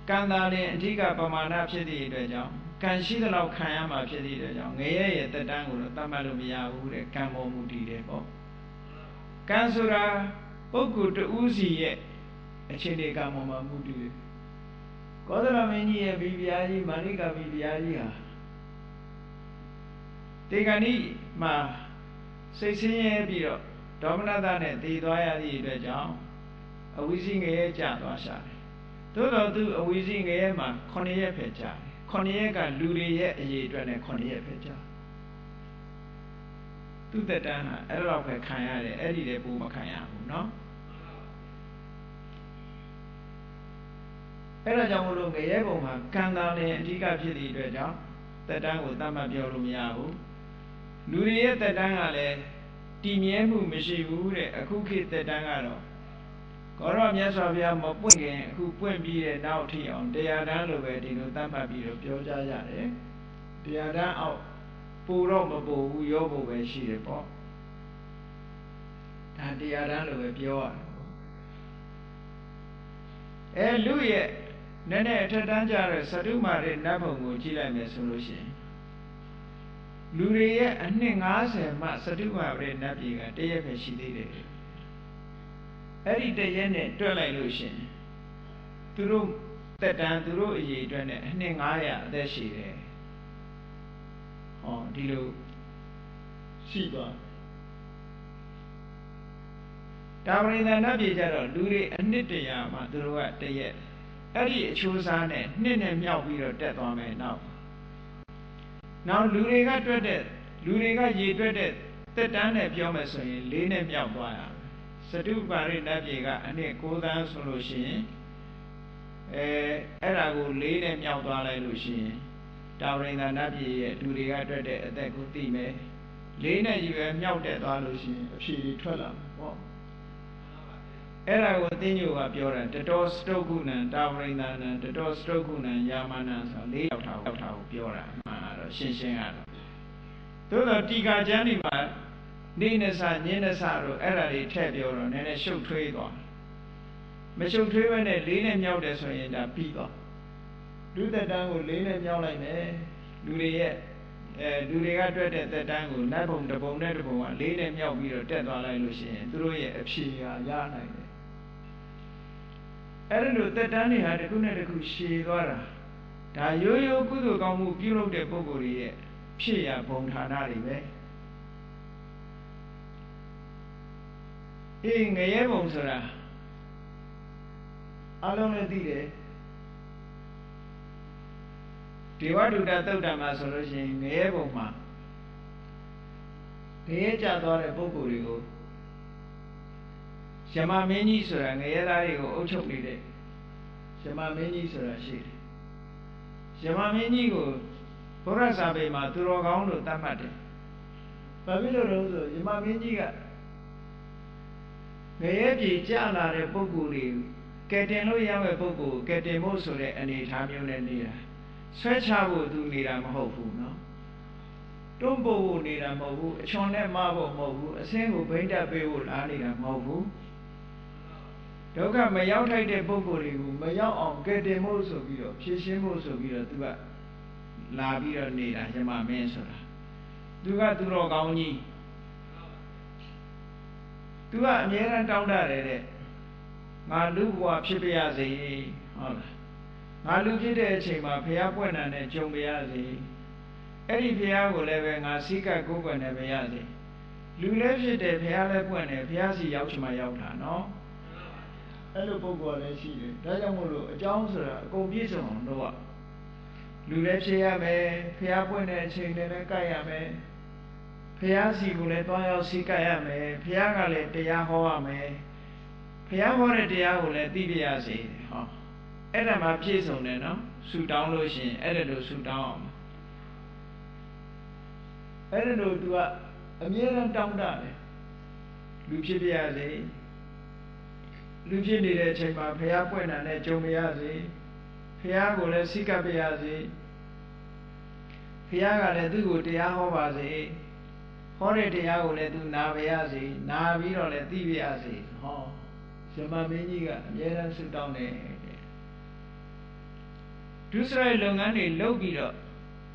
ကံတာလင်အဓိကပမာဏဖြစ်သည့်အတွက်ကြောင့်ကံရှိသလောက်ခံရမှာဖြစ်သည့်အတွက်ကြောင့်ငရဲရဲ့တက်တန်းကိုတော့သတ်မှတ်လို့မရဘူးတဲ့ကံပေါ်မူတည်တယ်ပေါ့ကံဆိုတာပုဂ္ဂိုလ်တဦးစီရဲ့အခြေအနေကံပေါ်မှာမူတည်တယ်ကောသလမင်းကြီးရဲ့ဘီဗျာကြီးမာလိကဘီဗျာကြီးဟာတေဂဏိမှာစိတ်ဆင်းရဲပြီးတော့ဒေါမနတနဲ့တည်သွားရသည့်အတွက်ကြောင့်အဝိဇ္ဇငရဲကျသွားရှာတယ်သို့တော်သူအဝိဇ္ဇငရဲမှာ9ရက်ပဲကြာတယ်9ရက်ကလူတွေရဲ့အရေးအတွက်နဲ့9ရက်ပဲကြာသူ့တက်တန်းဟာအဲ့လောက်ပဲခံရတယ်အဲ့ဒီတည်းပို့မခံရဘူးเนาะအဲ့ဒါကြောင့်မလို့ငရဲဘုံမှာကံတာလည်းအဓိကဖြစ်သည့်အတွက်ကြောင့်တက်တန်းကိုတတ်မှတ်ပြောလို့မရဘူးလူတွေရဲ့တက်တန်းကလည်းတည်မြဲမှုမရှိဘူးတဲ့အခုခေတ်တက်တန်းကတော့ ကောရောမြတ်စွာဘုရားမပွင့်ခင်အခုပွင့်ပြီးတဲ့နောက်ထိအောင်တရားတန်းလိုပဲဒီလိုသတ်မှတ်ပြီးတော့ပြောကြရတယ်တရားတန်းအောက်ပူတော့မပူဘူးရောဖို့ပဲရှိတယ်ပေါ့ဒါတရားတန်းလိုပဲပြောရတယ်လူရဲ့နည်းနည်းအထက်တန်းကြတဲ့သတုမာရဲ့နတ်ဘုံကိုကြည့်လိုက်မယ်ဆိုလို့ရှိရင်လူတွေရဲ့အနှစ်90မှသတုမာရဲ့နတ်ပြည်ကတရက်ပဲရှိသေးတယ်အဲ့ဒီတရက်နဲ့တွက်လိုက်လို့ရှိရင်သူတို့တက်တန်းသူတို့အရေးအတွက်နဲ့အနှစ်900အသက်ရှိတယ်ဟောဒီလိုရှိသွားတာဝရိန္ဒနတ်ပြည်ကြတော့လူတွေအနှစ်100မှသူတို့ကတရက်အဲ့ဒီအချိုးစားနဲ့နှစ်နဲ့မြောက်ပြီးတော့တက်သွားမယ်နောက်လူတွေကတွက်တဲ့လူတွေကရေတွက်တဲ့တက်တန်းနဲ့ပြောမယ်ဆိုရင်4နဲ့မြောက်သွားရမယ်သတုပါရိနတ်ပြည်ကအနှစ်9သန်းဆိုလို့ရှိရင်အဲ့ဒါကို4နဲ့မြောက်သွားလိုက်လို့ရှိရင်တာဝရိန္ဒနတ်ပြည်ရဲ့လူတွေကတွက်တဲ့အသက်ကိုသိမယ်4နဲ့ကြီးပဲမြောက်တက်သွားလို့ရှိရင်အဖြေတွေထွက်လာမှာပေါ့အဲ့ဒါကိုသင်္ညိုကပြောတာတတော်စတုကုဏံတာဝရိန္ဒနံတတော်စတုကုဏံယာမနံဆို4ယောက်ထားကိုပြောတာမှန်တော့ရှင်းကတော့သို့တော့တီကာကျမ်းဒီမှာနေနဲ့စညင်းနဲ့စတော့အဲ့ဒါတွေထည့်ပြောတော့နည်းနည်းရှုပ်ထွေးသွားမရှုပ်ထွေးဘဲနဲ့4နဲ့မြောက်တယ်ဆိုရင်ဒါပြီးသွားလူသက်တမ်းကို4နဲ့မြောက်လိုက်မယ်လူတွေရဲ့လူတွေကတွက်တဲ့သက်တမ်းကိုနတ်ဘုံတစ်ပုံနဲ့တစ်ပုံက4နဲ့မြောက်ပြီးတော့တက်သွားလိုက်လို့ရှိရင်သူတို့ရဲ့အဖြေဟာရနိုင်တယ်အဲ့လိုသက်တမ်းတွေဟာတစ်ခုနဲ့တစ်ခုရှည်သွားတာဒါရိုးရိုးကုသိုလ်ကောင်းမှုပြုလုပ်တဲ့ပုဂ္ဂိုလ်တွေရဲ့ဖြစ်ရဘုံဌာနတွေပဲငရဲဘုံဆိုတာအလုံးလည်းသိတယ်ဒေဝဒုတသုတ်တံမှာဆိုလို့ရှိရင်ငရဲဘုံမှာငရဲကြသွားတဲ့ပုဂ္ဂိုလ်တွေကိုယမမင်းကြီးဆိုတာငရဲသားတွေကိုအုပ်ချုပ်နေတဲ့ယမမင်းကြီးဆိုတာရှိတယ်ယမမင်းကြီးကိုဘုရားစာပေမှာသူတော်ကောင်းလို့သတ်မှတ်တယ်ဘာဖြစ်လို့လဲဆိုယမမင်းကြီးကငရဲပြည်ကြာလာတဲ့ပုဂ္ဂိုလ်တွေကယ်တင်လို့ရမယ့်ပုဂ္ဂိုလ်ကယ်တင်ဖို့ဆိုတဲ့အနေအထားမျိုးနဲ့နေတာဆွဲချဖို့သူနေတာမဟုတ်ဘူးနော်တွန်းပို့ဖို့နေတာမဟုတ်ဘူးအချွန်နဲ့မဖို့မဟုတ်ဘူးအစင်းကိုဘိန်းတက်ပေးဖို့လားနေတာမဟုတ်ဘူးဒုက္ခမရောက်ထိုက်တဲ့ပုဂ္ဂိုလ်တွေကိုမရောက်အောင်ကယ်တင်ဖို့ဆိုပြီးတော့ဖြည့်ရှင်းဖို့ဆိုပြီးတော့သူကလာပြီးတော့နေတာယမမင်းဆိုတာသူကသူတော်ကောင်းကြီးသူကအမြဲတမ်းတောင်းတတယ်တဲ့ငါလူဘဝဖြစ်ပြရစေဟုတ်လားငါလူဖြစ်တဲ့အချိန်မှာဘုရားပွင့်တာနဲ့ကြုံပြရစေအဲ့ဒီဘုရားကိုလည်းပဲငါစိတ်ကကိုယ်ကွယ်နေပြရစေလူလည်းဖြစ်တယ်ဘုရားလည်းပွင့်တယ်ဘုရားစီရောက်ချင်မှရောက်တာနော်အဲ့လိုပုဂ္ဂိုလ်လည်းရှိတယ်ဒါကြောင့်မို့လို့အကြောင်းဆိုတာအကုန်ပြည့်စုံအောင်တော့လူလည်းဖြစ်ရမယ်ဘုရားပွင့်တဲ့အချိန်လည်းကိုက်ရမယ်ဘုရားစီကိုလည်းတွားရောက်စိတ်ကပ်ရမယ်ဘုရားကလည်းတရားဟောရမယ်ဘုရားဟောတဲ့တရားကိုလည်းသိပြရစေဟောအဲ့ဒါမှပြည့်စုံတယ်နော်ဆူတောင်းလို့ရှိရင်အဲ့ဒါလိုဆူတောင်းအောင်အဲ့ဒါလိုသူကအမြဲတမ်းတောင်းတတယ်လူဖြစ်ပြရစေလူဖြစ်နေတဲ့အချိန်မှာဘုရားပွင့်တာနဲ့ကြုံပြရစေဘုရားကိုလည်းစိတ်ကပ်ပြရစေဘုရားကလည်းသူ့ကိုတရားဟောပါစေဟောတဲ့တရားကိုလည်းသူနာပြရစေနာပြီးတော့လည်းသိပြရစေဟောယမမင်းကြီးကအမြဲတမ်းဆုတောင်းတယ်ဒုစရိုက်လုပ်ငန်းတွေလုပ်ပြီးတော့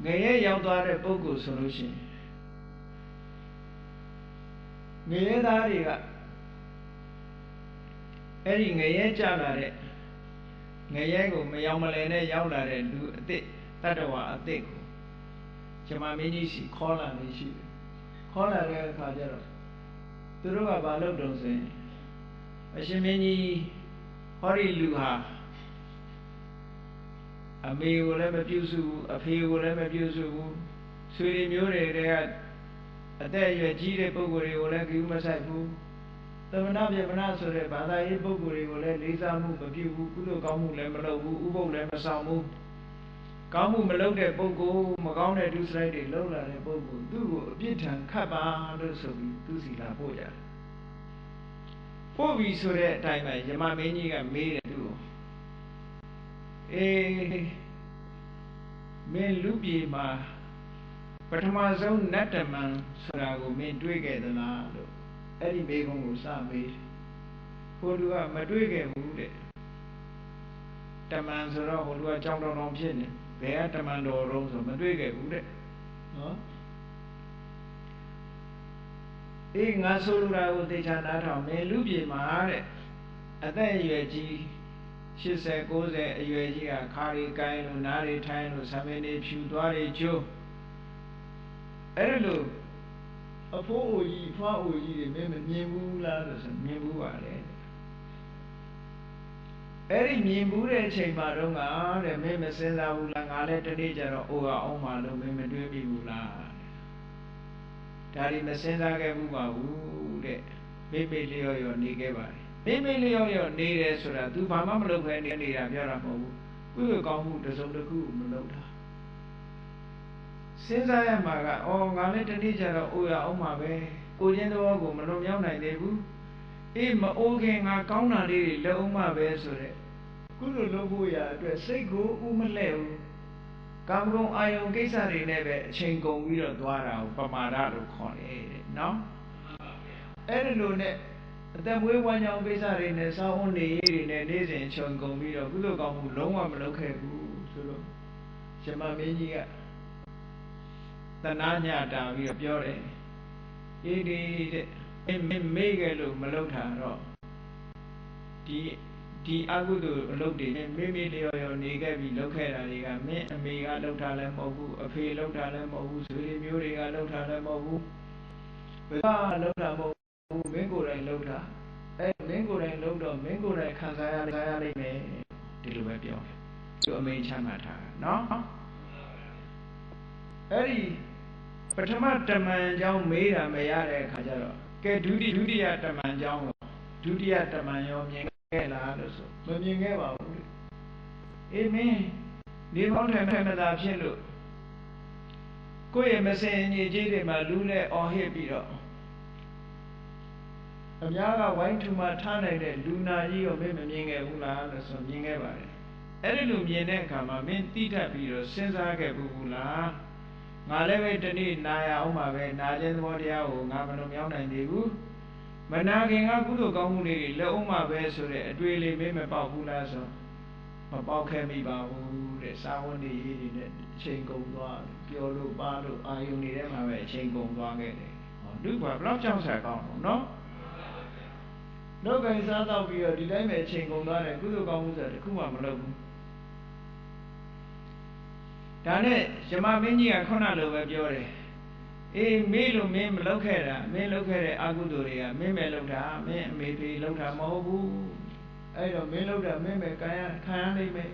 ငရဲရောက်သွားတဲ့ပုဂ္ဂိုလ်ဆိုလို့ရှိရင်ငရဲသားတွေကအဲ့ဒီငရဲကြလာတဲ့ငရဲကိုမယောင်မလည်နဲ့ရောက်လာတဲ့လူအစ်စ်တတ္တဝါအစ်စ်ကိုယမမင်းကြီးစီခေါ်လာနေရှိတယ်ခေါ်လာတဲ့အခါကျတော့သူတို့ကဘာလုပ်တုံးဆိုရင်အရှင်မင်းကြီးဟောဒီလူဟာအမေကိုလည်းမပြုစုဘူးအဖေကိုလည်းမပြုစုဘူးဆွေမျိုးတွေကအသက်အရွယ်ကြီးတဲ့ပုဂ္ဂိုလ်တွေကိုလည်းကိူးမဆိုင်ဘူးသမဏပြမနာဆိုတဲ့ဘာသာရေးပုဂ္ဂိုလ်တွေကိုလည်းလေးစားမှုမပြုဘူးကုသိုလ်ကောင်းမှုလည်းမလုပ်ဘူးဥပုပ်လည်းမဆောင်ဘူးကောင်းမှုမလုပ်တဲ့ပုဂ္ဂိုလ်မကောင်းတဲ့ဒုစရိုက်တွေလုပ်လာတဲ့ပုဂ္ဂိုလ်သူ့ကိုအပြစ်ထန်ခတ်ပါလို့ဆိုပြီးသူစီလာပို့ကြတယ်ယ ပို့ပြီးဆိုတဲ့အတိုင်းပဲယမမင်းကြီးကမေးတယ်သူမင်းလူပြေမှာပထမဆုံးနတ်တမန်ဆိုတာကိုမင်းတွေးခဲ့သလားလို့အဲ့ဒီမေးခွန်းကိုစမေးတယ်ဟိုလူကမတွေးခဲ့ဘူးတဲ့တမန်ဆိုတော့ဟိုလူကကြောင်တောင်ဖြစ်နေဘယ်ကတမန်တော်တုံးဆိုမတွေးခဲ့ဘူးတဲ့နော်ငါဆိုလိုတာကိုသိချာနားထောင်မင်းလူပြေမှာတဲ့အသက်အရွယ်ကြီး80 90အရွယ်ကြီးကခါရီကိုင်းလို့နားရီထိုင်းလို့ဆံမင်းတွေဖြူသွားတွေကျိုးအဲ့လိုအဖိုးအိုကြီးဖွားအိုကြီးတွေမင်းမမြင်ဘူးလားလို့ဆိုမြင်ဘူးပါလေအဲ့ဒီမြင်ဘူးတဲ့အချိန်မှာတော့ငါတဲ့မင်းမစင်စားဘူးလားငါလည်းတနေ့ကျတော့အိုအောင်မှလို့မင်းမတွေးမိဘူးလားဒါဒီမစင်စားခဲ့ဘူးပါဘူးတဲ့မိမိလျော်ရောနေခဲ့ပါတယ်မိမိလျော်ရောနေတယ်ဆိုတာ तू ဘာမှမလုပ်ခဲနေတာပြောတာမဟုတ်ဘူးကုသိုလ်ကောင်းမှုတစ်စုံတစ်ခုမလုပ်တာစဉ်းစားရမှာကငါလည်းတနေ့ကျတော့အိုရအောင်မှာပဲကိုချင်းတော်ကိုမလွန်မြောက်နိုင်သေးဘူးမအိုးခင်ငါကောင်းတာလေးတွေလုပ်အောင်မှာပဲဆိုတဲ့ကုသိုလ်လုပ်ဖို့ရအတွက်စိတ်ကိုဥမလဲဘူးကာမဂုဏ်အာယုံကိစ္စတွေနဲ့ပဲအချိန်ကုန်ပြီးတော့သွားတာကိုပမာဒလို့ခေါ်တယ်တဲ့နော်အဲ့ဒီလိုနဲ့အသက်မွေးဝမ်းကြောင်းကိစ္စတွေနဲ့စောင်းနေရည်တွေနဲ့နေ့စဉ်ချိန်ကုန်ပြီးတော့ကုသိုလ်ကောင်းမှုလုံးဝမလုပ်ခဲ့ဘူးဆိုတော့ရှင်မမင်းကြီးကတနာညတာပြီးတော့ပြောတယ်တဲ့မေ့ခဲ့လို့မလုပ်တာတော့ဒီအကုသိုလ်အလုပ်တွေမိလျော်ရောနေခဲ့ပြီးလုပ်ခဲ့တာတွေကမင်းအမေကလုပ်တာလည်းမဟုတ်ဘူးအဖေလုပ်တာလည်းမဟုတ်ဘူးဆွေမျိုးတွေကလုပ်တာလည်းမဟုတ်ဘူးဘယ်ကလုပ်တာမဟုတ်ဘူးမင်းကိုယ်တိုင်လုပ်တာမင်းကိုယ်တိုင်လုပ်တော့မင်းကိုယ်တိုင်ခံစားရလိမ့်မယ်ဒီလိုပဲပြောတယ်သူအမိန့်ချမှတ်ထားတာနော်အဲ့ဒီပထမတမန်ကြောင်းမေးတာမရတဲ့အခါကျတော့ကဲဒုတိယတမန်ကြောင်းဒုတိယတမန်ရောမြင်ခဲ့လားလို့ဆိုမမြင်ခဲ့ပါဘူးမင်းနေပေါင်းထိုင်မသာဖြစ်လို့ကိုယ့်ရဲ့မစင်ညီကြီးတွေမှာလူနဲ့အော်ဟစ်ပြီးတော့အများကဝိုင်းထူမှထားနိုင်တဲ့လူနာကြီးကိုမင်းမမြင်ခဲ့ဘူးလားလို့ဆိုမြင်ခဲ့ပါတယ်အဲ့ဒီလိုမြင်တဲ့အခါမှာမင်းတိထပ်ပြီးတော့စဉ်းစားခဲ့ဘူးလားငါလည်းပဲတနေ့နာရအောင်ပါပဲနာခြင်းသဘောတရားကိုငါမလွန်မြောက်နိုင်သေးဘူးမနာခင်ကကုသိုလ်ကောင်းမှုတွေလက်အောင်ပါပဲဆိုတဲ့အတွေ့အလေးမင်းမပေါက်ဘူးလားဆိုမပေါက်ခဲ့မိပါဘူးတဲ့စာဝန်တွေရေးတွေနဲ့အချိန်ကုန်သွားပြောလို့ပါလို့အာယုန်တွေထဲမှာပဲအချိန်ကုန်သွားခဲ့တယ်လူကဘလောက်ကြောက်စရာကောင်းတော့နော်လောကင်စားတော့ပြီးတော့ဒီတိုင်းပဲအချိန်ကုန်သွားတယ်ကုသိုလ်ကောင်းမှုဆိုတာတခုမှမလုပ်ဘူးဒါနဲ့ယမမင်းကြီးကခုနလိုပဲပြောတယ်မေးလို့မင်းမလုပ်ခဲ့တာမင်းလုပ်ခဲ့တဲ့အကုသိုလ်တွေကမင်းပဲလုပ်တာမင်းအမေဖေလုပ်တာမဟုတ်ဘူးအဲ့တော့မင်းလုပ်တာမင်းပဲခံရလိမ့်မယ်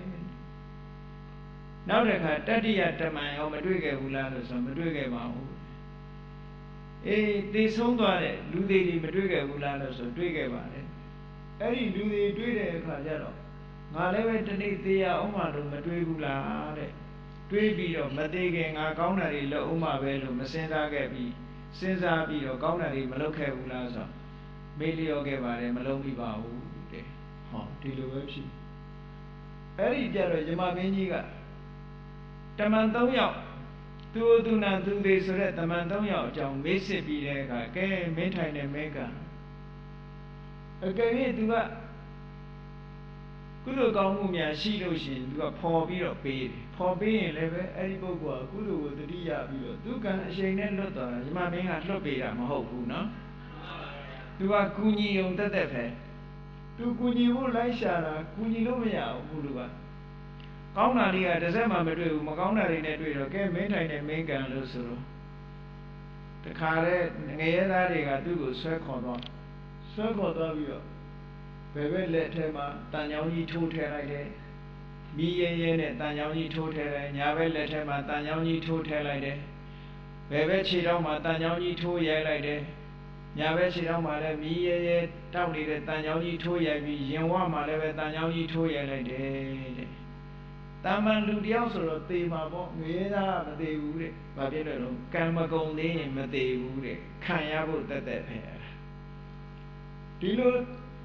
နောက်တစ်ခါတတိယတမန်ရောမတွေ့ခဲ့ဘူးလားလို့ဆိုမတွေ့ခဲ့ပါဘူးသေဆုံးသွားတဲ့လူသေးတွေမတွေ့ခဲ့ဘူးလားလို့ဆိုတွေ့ခဲ့ပါတယ်အဲ့ဒီလူတွေတွေ့တဲ့အခါကျတော့ငါလည်းပဲတနေ့သေရအောင်မှလို့မတွေ့ဘူးလားတဲ့တွေးပြီးတော့မသေးခင်ငါကောင်းတာတွေလုပ်အောင်မှပဲလို့မစင်စားခဲ့ပြီးစဉ်းစားပြီးတော့ကောင်းတာတွေမလုပ်ခဲ့ဘူးလားဆိုမေးလျော့ခဲ့ပါတယ်မလုပ်မိပါဘူးတဲ့ဒီလိုပဲဖြစ်အဲ့ဒီကြတော့ယမမင်းကြီးကတမန်3ယောက်သူနာသူသေးဆိုတဲ့တမန်3ယောက်အကြောင်းမေးစစ်ပြီးတဲ့အခါကဲမင်းထိုင်တဲ့မဲကအကယ်၍သူကကုသိုလ်ကောင်းမှုများရှိလို့ရှိရင်သူကဖော်ပြီးတော့ပေးတယ်ဖော်ပေးရင်လည်းပဲအဲ့ဒီပုဂ္ဂိုလ်ကကုသိုလ်ကိုတတိယပြီးတော့သူကအချိန်နဲ့လွတ်သွားတာယမမင်းကလွတ်ပေးတာမဟုတ်ဘူးနော်သူကကူညီုံတက်ပဲသူကူညီဖို့လိုက်ရှာတာကူညီလို့မရဘူးလူကကောင်းတာလေးကတစ်စက်မှမတွေ့ဘူးမကောင်းတာတွေနဲ့တွေ့တော့ကဲမင်းထိုင်တဲ့မင်းကံလို့ဆိုတော့တခါတဲ့ငရဲသားတွေကသူ့ကိုဆွဲခေါ်သွားပြီးတော့ဘယ်ဘက်လက်ထဲမှာတန်ချောင်းကြီးထိုးထည့်လိုက်တယ်မီးရဲနဲ့တန်ချောင်းကြီးထိုးထည့်လိုက်ညာဘက်လက်ထဲမှာတန်ချောင်းကြီးထိုးထည့်လိုက်တယ်ဘယ်ဘက်ခြေထောက်မှာတန်ချောင်းကြီးထိုးရိုက်လိုက်တယ်ညာဘက်ခြေထောက်မှာလည်းမီးရဲတောက်နေတဲ့တန်ချောင်းကြီးထိုးရိုက်ပြီးရင်ဝမှာလည်းပဲတန်ချောင်းကြီးထိုးရိုက်လိုက်တယ်တဲ့တာမန်လူတယောက်ဆိုတော့သေမှာပေါ့ငရဲသားမသေဘူးတဲ့ဘာဖြစ်လဲတော့ကံမကုန်သေးရင်မသေဘူးတဲ့ခံရဖို့တက်ပဲဒီလို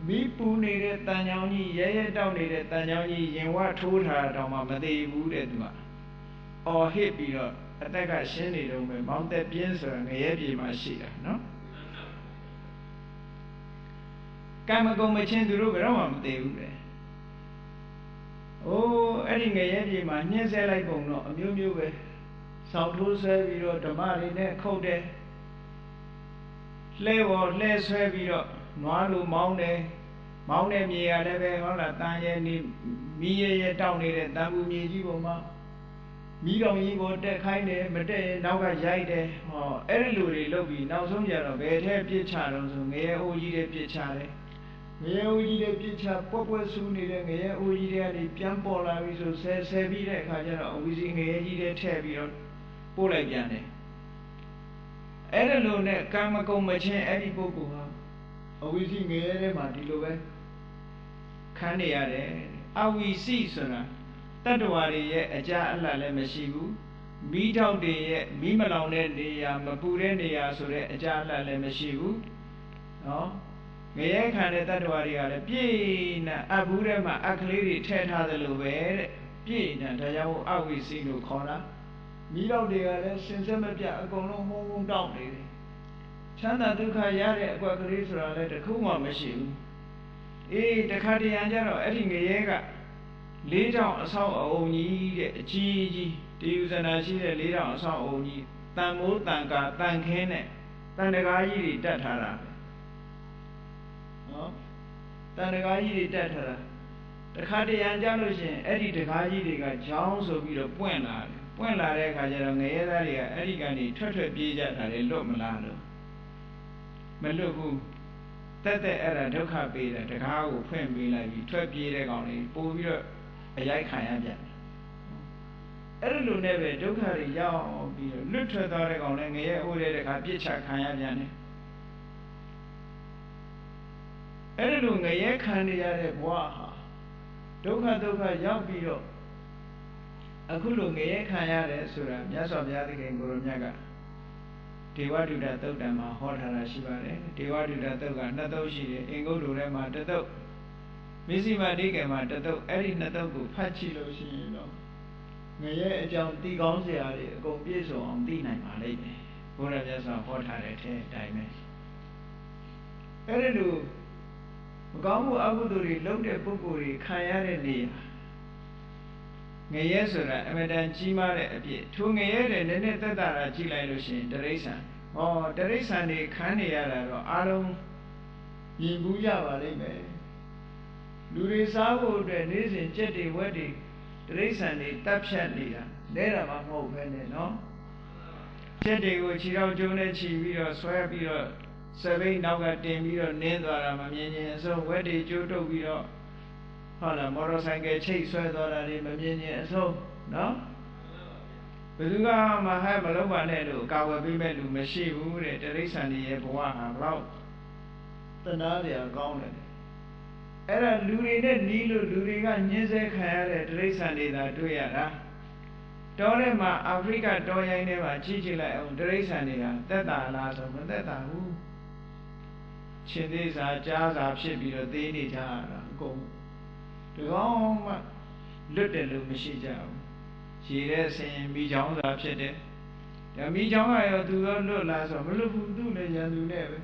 မိပူနေတဲ့တန်ချောင်းကြီးရဲရဲတောက်နေတဲ့တန်ချောင်းကြီးရင်ဝထိုးထားတော့မှမသေးဘူးတဲ့သူကအော်ဟစ်ပြီးတော့အသက်ကရှင်းနေတော့မယ်မောင်းသက်ပြင်းဆိုတာငရဲပြေမှာရှိတာနော်ကံမကုန်မချင်းသူတို့ဘယ်တော့မှမသေးဘူးလေအိုးအဲ့ဒီငရဲပြေမှာညှင်းဆဲလိုက်ပုံတော့အမျိုးမျိုးပဲဆောက်ထိုးဆွဲပြီးတော့ဓမ္မတွေနဲ့ခုတ်တယ်လှဲပေါ်လှဲဆွဲပြီးတော့နွားလိုမောင်းတယ်မောင်းတဲ့မြေရလည်းပဲဟုတ်လားတန်ရဲနေမီးရဲရဲတောက်နေတဲ့တန်ဘူးမြေကြီးပေါ်မှာမီးတော်ကြီးပေါ်တက်ခိုင်းတယ်မတက်ရင်နောက်ကရိုက်တယ်ဟောအဲ့ဒီလူတွေလုပ်ပြီးနောက်ဆုံးကြတော့ဘယ်ထဲပြစ်ချတော့ဆိုငရဲအိုးကြီးတွေပြစ်ချတယ်ငရဲအိုးကြီးတွေပြစ်ချပွက်ပွက်ဆူးနေတဲ့ငရဲအိုးကြီးတွေကနေပြန်ပေါ်လာပြီးဆိုဆဲပြီးတဲ့အခါကျတော့အဝီစီငရဲကြီးတွေထည့်ပြီးတော့ပို့လိုက်ပြန်တယ်အဲ့ဒီလိုနဲ့ကံမကုန်မချင်းအဲ့ဒီပုဂ္ဂိုလ်ဟာအဝီစီငရဲထဲမှာဒီလိုပဲခံနေရတယ်အဝီစီဆိုတာတတ္တဝါတွေရဲ့အကြအလှလည်းမရှိဘူးမိထောက်တွေရဲ့မိမလောင်တဲ့နေရာမပူတဲ့နေရာဆိုတဲ့အကြအလှလည်းမရှိဘူးနော်ငရဲခံတဲ့တတ္တဝါတွေကလည်းပြည့်နေအဘူးထဲမှာအခလေးတွေထည့်ထားသလိုပဲတဲ့ပြည့်နေဒါကြောင့်အဝီစီလို့ခေါ်တာမိထောက်တွေကလည်းစင်စက်မပြတ်အကုန်လုံးဟုံးဟုံးတောက်နေတယ်ချမ်းသာဒုက္ခရတဲ့အကွက်ကလေးဆိုတာလည်းတစ်ခုမှမရှိဘူးအေးတခါတရံကျတော့အဲ့ဒီငရဲကလေးတောင်အဆောက်အအုံကြီးတဲ့အကြီးကြီးတေယူဇနာရှိတဲ့လေးတောင်အဆောက်အအုံကြီးတန်မိုးတန်ကာတန်ခင်းနဲ့တန်တကားကြီးတွေတက်ထားတာနော်တန်တကားကြီးတွေတက်ထားတာတခါတရံကျလို့ရှိရင်အဲ့ဒီတကားကြီးတွေကချောင်းဆိုပြီးတော့ပွင့်လာတယ်ပွင့်လာတဲ့အခါကျတော့ငရဲသားတွေကအဲ့ဒီကနေထွက်ပြေးကြတာလေလွတ်မလားလို့မလွတ်ဘူးတက်အဲ့ဒါဒုက္ခပေးတယ်တကားကိုဖွင့်ပေးလိုက်ပြီးထွက်ပြေးတဲ့ကောင်လေးပို့ပြီးတော့အရိုက်ခံရပြန်တယ်အဲ့ဒီလိုနဲ့ပဲဒုက္ခတွေရောက်ပြီးတော့လွတ်ထွက်သွားတဲ့ကောင်လည်းငရဲအိုးတဲ့တခါပြစ်ချခံရပြန်တယ်အဲ့ဒီလိုငရဲခံနေရတဲ့ဘဝဟာဒုက္ခရောက်ပြီးတော့အခုလိုငရဲခံရတယ်ဆိုတာမြတ်စွာဘုရားသခင်ကိုရောမြတ်ကဒေဝဒုဒ္ဒသုတ်တံမှာဟောထားတာရှိပါတယ်ဒေဝဒုဒ္ဒသုတ်ကနှစ်သုတ်ရှိတယ်အင်္ဂုတ္တထဲမှာတစ်သုတ်မစ္စည်းမနိကေမှာတစ်သုတ်အဲ့ဒီနှစ်သုတ်ကိုဖတ်ကြည့်လို့ရှိရင်တော့ငရဲအကြောင်းသိကောင်းစရာတွေအကုန်ပြည့်စုံအောင်သိနိုင်ပါလိမ့်မယ်ဘုရားမြတ်စွာဟောထားတဲ့အတိုင်းပဲအဲ့ဒီလိုမကောင်းမှုအကုသိုလ်တွေလုပ်တဲ့ပုဂ္ဂိုလ်တွေခံရတဲ့နေရာငရဲဆိုတာအမတန်ကြီးမားတဲ့အပြစ်ထိုငရဲတဲ့နည်းနည်းသက်သာတာကြည့်လိုက်လို့ရှိရင်တိရစ္ဆာန်ဟောတိရစ္ဆာန်တွေခံနေရတာတော့အားလုံးမြင်ဘူးကြပါလိမ့်မယ်လူတွေစားဖို့အတွက်နေ့စဉ်ကြက်တွေဝက်တွေတိရစ္ဆာန်တွေတပ်ဖြတ်နေတာလဲတာမှမဟုတ်ပဲနဲ့နော်ကြက်တွေကိုခြေထောက်ကျုံးနဲ့ခြီးပြီးတော့ဆွဲပြီးတော့စပိန်နောက်ကတင်ပြီးတော့နင်းသွားတာမမြင်ချင်းအစုံဝက်တွေကျိုးတုပ်ပြီးတော့ဟုတ်လားမော်တော်ဆိုင်ကယ်ချိတ်ဆွဲသွားတာတွေမမြင်ချင်းအစုံနော်ဘယ်သူကမှဟဲ့မလုပ်ပါနဲ့လို့ကာဝယ်ပေးမဲ့လူမရှိဘူးတဲ့တိရစ္ဆာန်တွေရဲ့ဘဝဟာဘလောက်တနာစရာကောင်းတယ်အဲ့ဒါလူတွေနဲ့နီးလို့လူတွေကညှင်းဆဲခံရတဲ့တိရစ္ဆာန်တွေသာတွေ့ရတာတောထဲမှာအာဖရိကတောရိုင်းထဲမှာကြီးကြည့်လိုက်အောင်တိရစ္ဆာန်တွေဟာသက်သာလားဆိုမသက်သာဘူးရှင်သေးစာကြားစာဖြစ်ပြီးတော့သေးနေကြတာအကုန်ဒီကောင်မှလွတ်တယ်လို့မရှိကြဘူးရေတဲ့ဆင်မိချောင်းစာဖြစ်တယ်ဒါမိချောင်းကရောသူရောလွတ်လားဆိုမလွတ်ဘူးသူ့လည်းရန်သူနဲ့ပဲ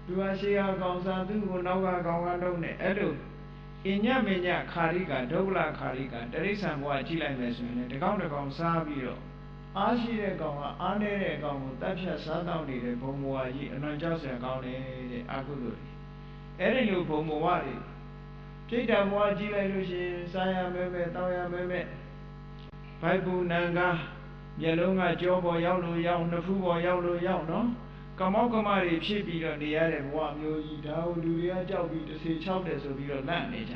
သူကရှေးကကောင်စာသူ့ကိုနောက်ကကောင်ကတော့နဲ့အဲ့လိုအညမညခါရိကဒုက္ခလခါရိကတရိစ္ဆာန်ဘဝကြည့်လိုက်မယ်ဆိုရင်လည်းဒီကောင်တစ်ကောင်စားပြီးတော့အားရှိတဲ့ကောင်ကအားနည်းတဲ့ကောင်ကိုတတ်ဖြတ်စားတောက်နေတဲ့ဘုံဘဝကြီးအလွန်ကြောက်စရာကောင်းတယ်တဲ့အကုသိုလ်တွေအဲ့ဒီလိုဘုံဘဝတွေပြိတ္တာဘဝကြည့်လိုက်လို့ရှိရင်စားရမဲမဲတောင်းရမဲမဲဘိုက်ပူနံကားမျက်လုံးကကြောပေါ်ရောက်လို့ရောက်နှဖူးပေါ်ရောက်လို့ရောက်နော်ကမောက်ကမတွေဖြစ်ပြီးတော့နေရတဲ့ဘဝမျိုးကြီးဒါကိုလူတွေကကြောက်ပြီးတစ်စေ၆တယ်ဆိုပြီးတော့လန့်နေကြ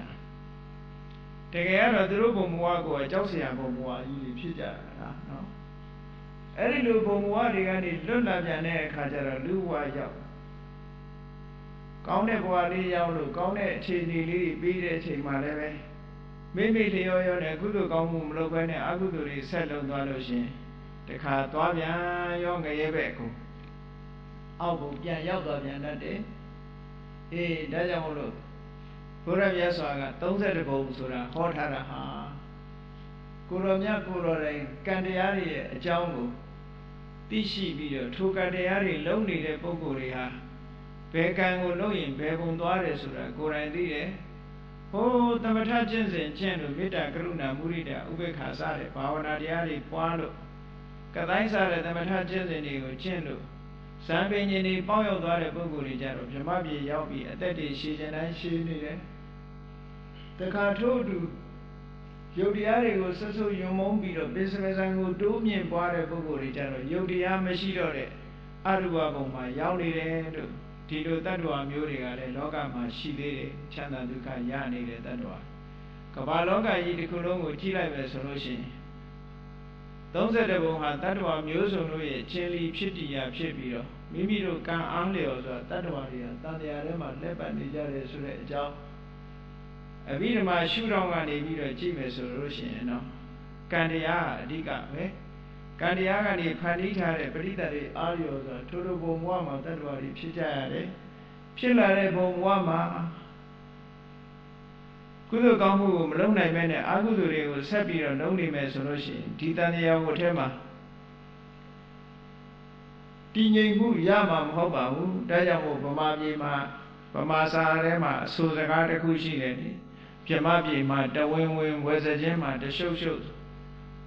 တကယ်ကတော့သူတို့ဘုံဘဝကိုကြောက်စရာဘုံဘဝကြီးတွေဖြစ်ကြတာနော်အဲ့ဒီလိုဘုံဘဝတွေကနေလွတ်လာပြန်တဲ့အခါကျတော့လူဘဝရောက်ကောင်းတဲ့ဘဝလေးရောက်လို့ကောင်းတဲ့အခြေအနေလေးတွေပြီးတဲ့အချိန်မှာလည်းပဲမိမိလျော်ရောနဲ့ကုသိုလ်ကောင်းမှုမလုပ်ဘဲနဲ့အကုသိုလ်တွေဆက်လုပ်သွားလို့ရှင်တခါသွားပြန်ရောငရဲဘက်ကိုအောက်ကိုပြန်ရောက်သွားပြန်တတ်တယ်အေးဒါကြောင့်မို့လို့ ဘုရားမြတ်စွာက30ဘုံဆိုတာဟောထားတာဟာကိုရောမြတ်ကိုရောတိုင်းကံတရားတွေရဲ့အကြောင်းကိုသိရှိပြီးတော့ထိုကံတရားတွေလုံနေတဲ့ပုဂ္ဂိုလ်တွေဟာဘယ်ကံကိုလုံရင်ဘယ်ဘုံသွားတယ်ဆိုတာကိုယ်တိုင်သိတယ်ဟိုးသမထကျင့်စဉ်ကျင့်လို့မေတ္တာကရုဏာမုဒိတာဥပေက္ခစတဲ့ဘာဝနာတရားတွေပွားလို့ကတိုင်းစားတဲ့သမထကျင့်စဉ်တွေကိုကျင့်လို့ဇံပင်ရှင်တွေပေါင်းရောက်သွားတဲ့ပုဂ္ဂိုလ်တွေကြတော့ဗြဟ္မပြေရောက်ပြီးအသက်တွေရှည်ခြင်းတိုင်းရှည်နေတယ်တခါထို့အတူယုတ်တရားတွေကိုဆွဆွယုံမုန်းပြီးတော့ပိစမဇံကိုတိုးမြင့်ပွားတဲ့ပုဂ္ဂိုလ်တွေကြတော့ယုတ်တရားမရှိတော့တဲ့အရူပဘုံမှာရောက်နေတယ်လို့ဒီလိုတ attva မျိုးတွေကလည်းလောကမှာရှိသေးတယ်ချမ်းသာဒုက္ခရနေတဲ့ attva ကမ္ဘာလောကကြီးတစ်ခုလုံးကိုကြည့်လိုက်မယ်ဆိုလို့ရှိရင်30ဘုံဟာ attva မျိုးစုံတို့ရဲ့ချင်းလီဖြစ်တည်ရာဖြစ်ပြီးတော့မိမိတို့ကံအားလျော်ဆိုတာ attva တွေကတန်တရားထဲမှာလက်ပတ်နေကြတယ်ဆိုတဲ့အကြောင်းအဘိဓမ္မာရှုထောင့်ကနေပြီးတော့ကြည့်မယ်ဆိုလို့ရှိရင်တော့ကံတရားအဓိကပဲကံတရားကနေဖန်တီးထားတဲ့ပရိသတ်တွေအားလျော်ဆိုတာထိုဘုံဘဝမှာတ attva တွေဖြစ်ကြရတယ်ဖြစ်လာတဲ့ဘုံဘဝမှာကုသိုလ်ကောင်းမှုကိုမလုပ်နိုင်မဲနဲ့အကုသိုလ်တွေကိုဆက်ပြီးတော့လုပ်နေမယ်ဆိုလို့ရှိရင်ဒီတန်တရားဝတ်ထဲမှာတည်ငြိမ်မှုရမှာမဟုတ်ပါဘူးဒါကြောင့်မို့ဗမာပြည်မှာဗမာစာထဲမှာအဆိုစကားတစ်ခုရှိတယ်နိဗြဟ္မပြည်မှာတဝင်းဝင်းဝယ်စခြင်းမှာတရှုပ်ရှုပ်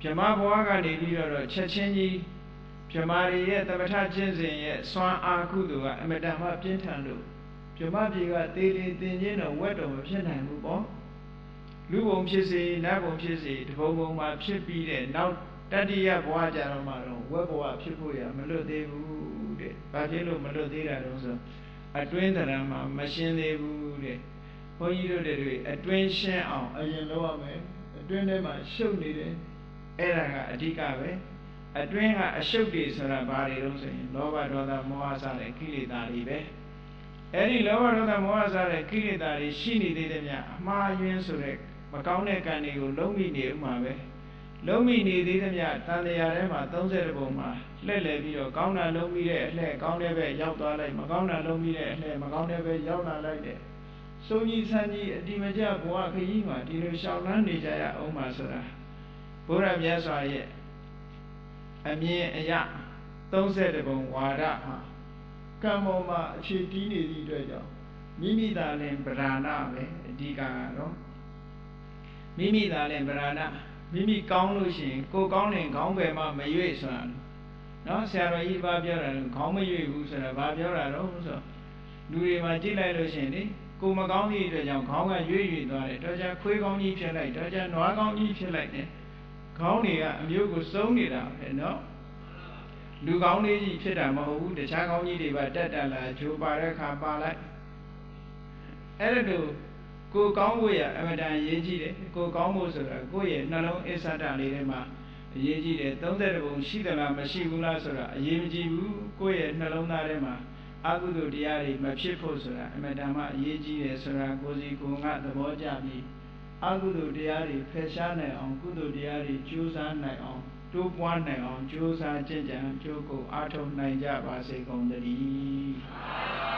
ဗြဟ္မဘဝကနေပြီးတော့ချက်ချင်းကြီးဗြဟ္မာတွေရဲ့သမထကျင့်စဉ်ရဲ့စွမ်းအားကုသိုလ်ကအမတန်မှပြင်းထန်လို့ဗြဟ္မပြည်ကတေလီတင်ချင်းတော့ဝက်တော်မဖြစ်နိုင်ဘူးပေါ့လူဘုံဖြစ်စေနတ်ဘုံဖြစ်စေတဘုံဘုံမှာဖြစ်ပြီးတဲ့နောက်တတိယဘဝကြတော့မှတော့ဝက်ဘဝဖြစ်ဖို့ရမလွတ်သေးဘူးတဲ့။ဘာဖြစ်လို့မလွတ်သေးတာတုံးဆိုအတွင်းသဏ္ဍာန်မှာမရှင်းသေးဘူးတဲ့။ဘုန်းကြီးတို့တွေအတွင်းရှင်းအောင်အရင်လုပ်ရမယ်။အတွင်းထဲမှာရှုပ်နေတယ်။အဲ့ဒါကအဓိကပဲ။အတွင်းကအရှုပ်တွေဆိုတာဘာတွေတုံးဆိုရင်လောဘဒေါသမောဟစတဲ့ကိလေသာတွေပဲ။အဲ့ဒီလောဘဒေါသမောဟစတဲ့ကိလေသာတွေရှိနေသေးတယ်များအမှားယွင်းဆိုတဲ့မကောင်းတဲ့ကံတွေကိုလုံးမိနေဥမှာပဲလုံးမိနေသေးသမျှတန်တရားထဲမှာ30ဘုံမှာလှည့်လည်ပြီးတော့ကောင်းတာလုံးမိတဲ့အလှဲ့ကောင်းတဲ့ဘက်ရောက်သွားလိုက်မကောင်းတာလုံးမိတဲ့အလှဲ့မကောင်းတဲ့ဘက်ရောက်လာလိုက်တဲ့စုံကြီးဆန်းကြီးအတိမကျဘဝခရီးမှာဒီလိုရှောင်လန်းနေကြရအောင်ပါဆိုတာဘုရားမြတ်စွာရဲ့အမြင်အရ30ဘုံဝါဒဟာကံပေါ်မှာအခြေတည်နေသည့်အတွက်ကြောင့်မိမိသာလင်ဗราဏပဲအဓိကကတော့မိမိသာလည်းဗราဏမိမိကောင်းလို့ရှိရင်ကိုကောင်းရင်ခေါင်းပဲမှမရွေ့ဆိုတာနော်ဆရာတော်ကြီးဘာပြောတာလဲခေါင်းမရွေ့ဘူးဆိုတာဘာပြောတာတော့ဆိုလူတွေမှာကြည့်လိုက်လို့ရှိရင်လေကိုမကောင်းသည့်အတွက်ကြောင့်ခေါင်းကရွေ့သွားတယ်တော့ကြခွေးကောင်းကြီးဖြစ်လိုက်တော့ကြနွားကောင်းကြီးဖြစ်လိုက်တယ်ခေါင်းတွေကအမျိုးကိုစုံနေတာပဲနော်လူကောင်းလေးကြီးဖြစ်တာမဟုတ်ဘူးတခြားကောင်းကြီးတွေပါတက်တက်လာဂျိုပါတဲ့ခါပါလိုက်အဲ့ဒါတို့ကိုကောင်းဖို့ရအမတန်အရေးကြီးတယ်ကိုကောင်းဖို့ဆိုတာကိုယ့်ရဲ့နှလုံးအစ္ဆဒလေးထဲမှာအရေးကြီးတယ်30ဘုံရှိသလားမရှိဘူးလားဆိုတာအရေးမကြီးဘူးကိုယ့်ရဲ့နှလုံးသားထဲမှာအကုသိုလ်တရားတွေမဖြစ်ဖို့ဆိုတာအမတန်မှအရေးကြီးတယ်ဆိုတာကိုယ်စီကိုယ်ငါသဘောကျပြီးအကုသိုလ်တရားတွေဖယ်ရှားနိုင်အောင်ကုသိုလ်တရားတွေကြိုးစားနိုင်အောင်တိုးပွားနိုင်အောင်ကြိုးစားကြင်ကြံကြိုးကိုအားထုတ်နိုင်ကြပါစေကုန်သတည်း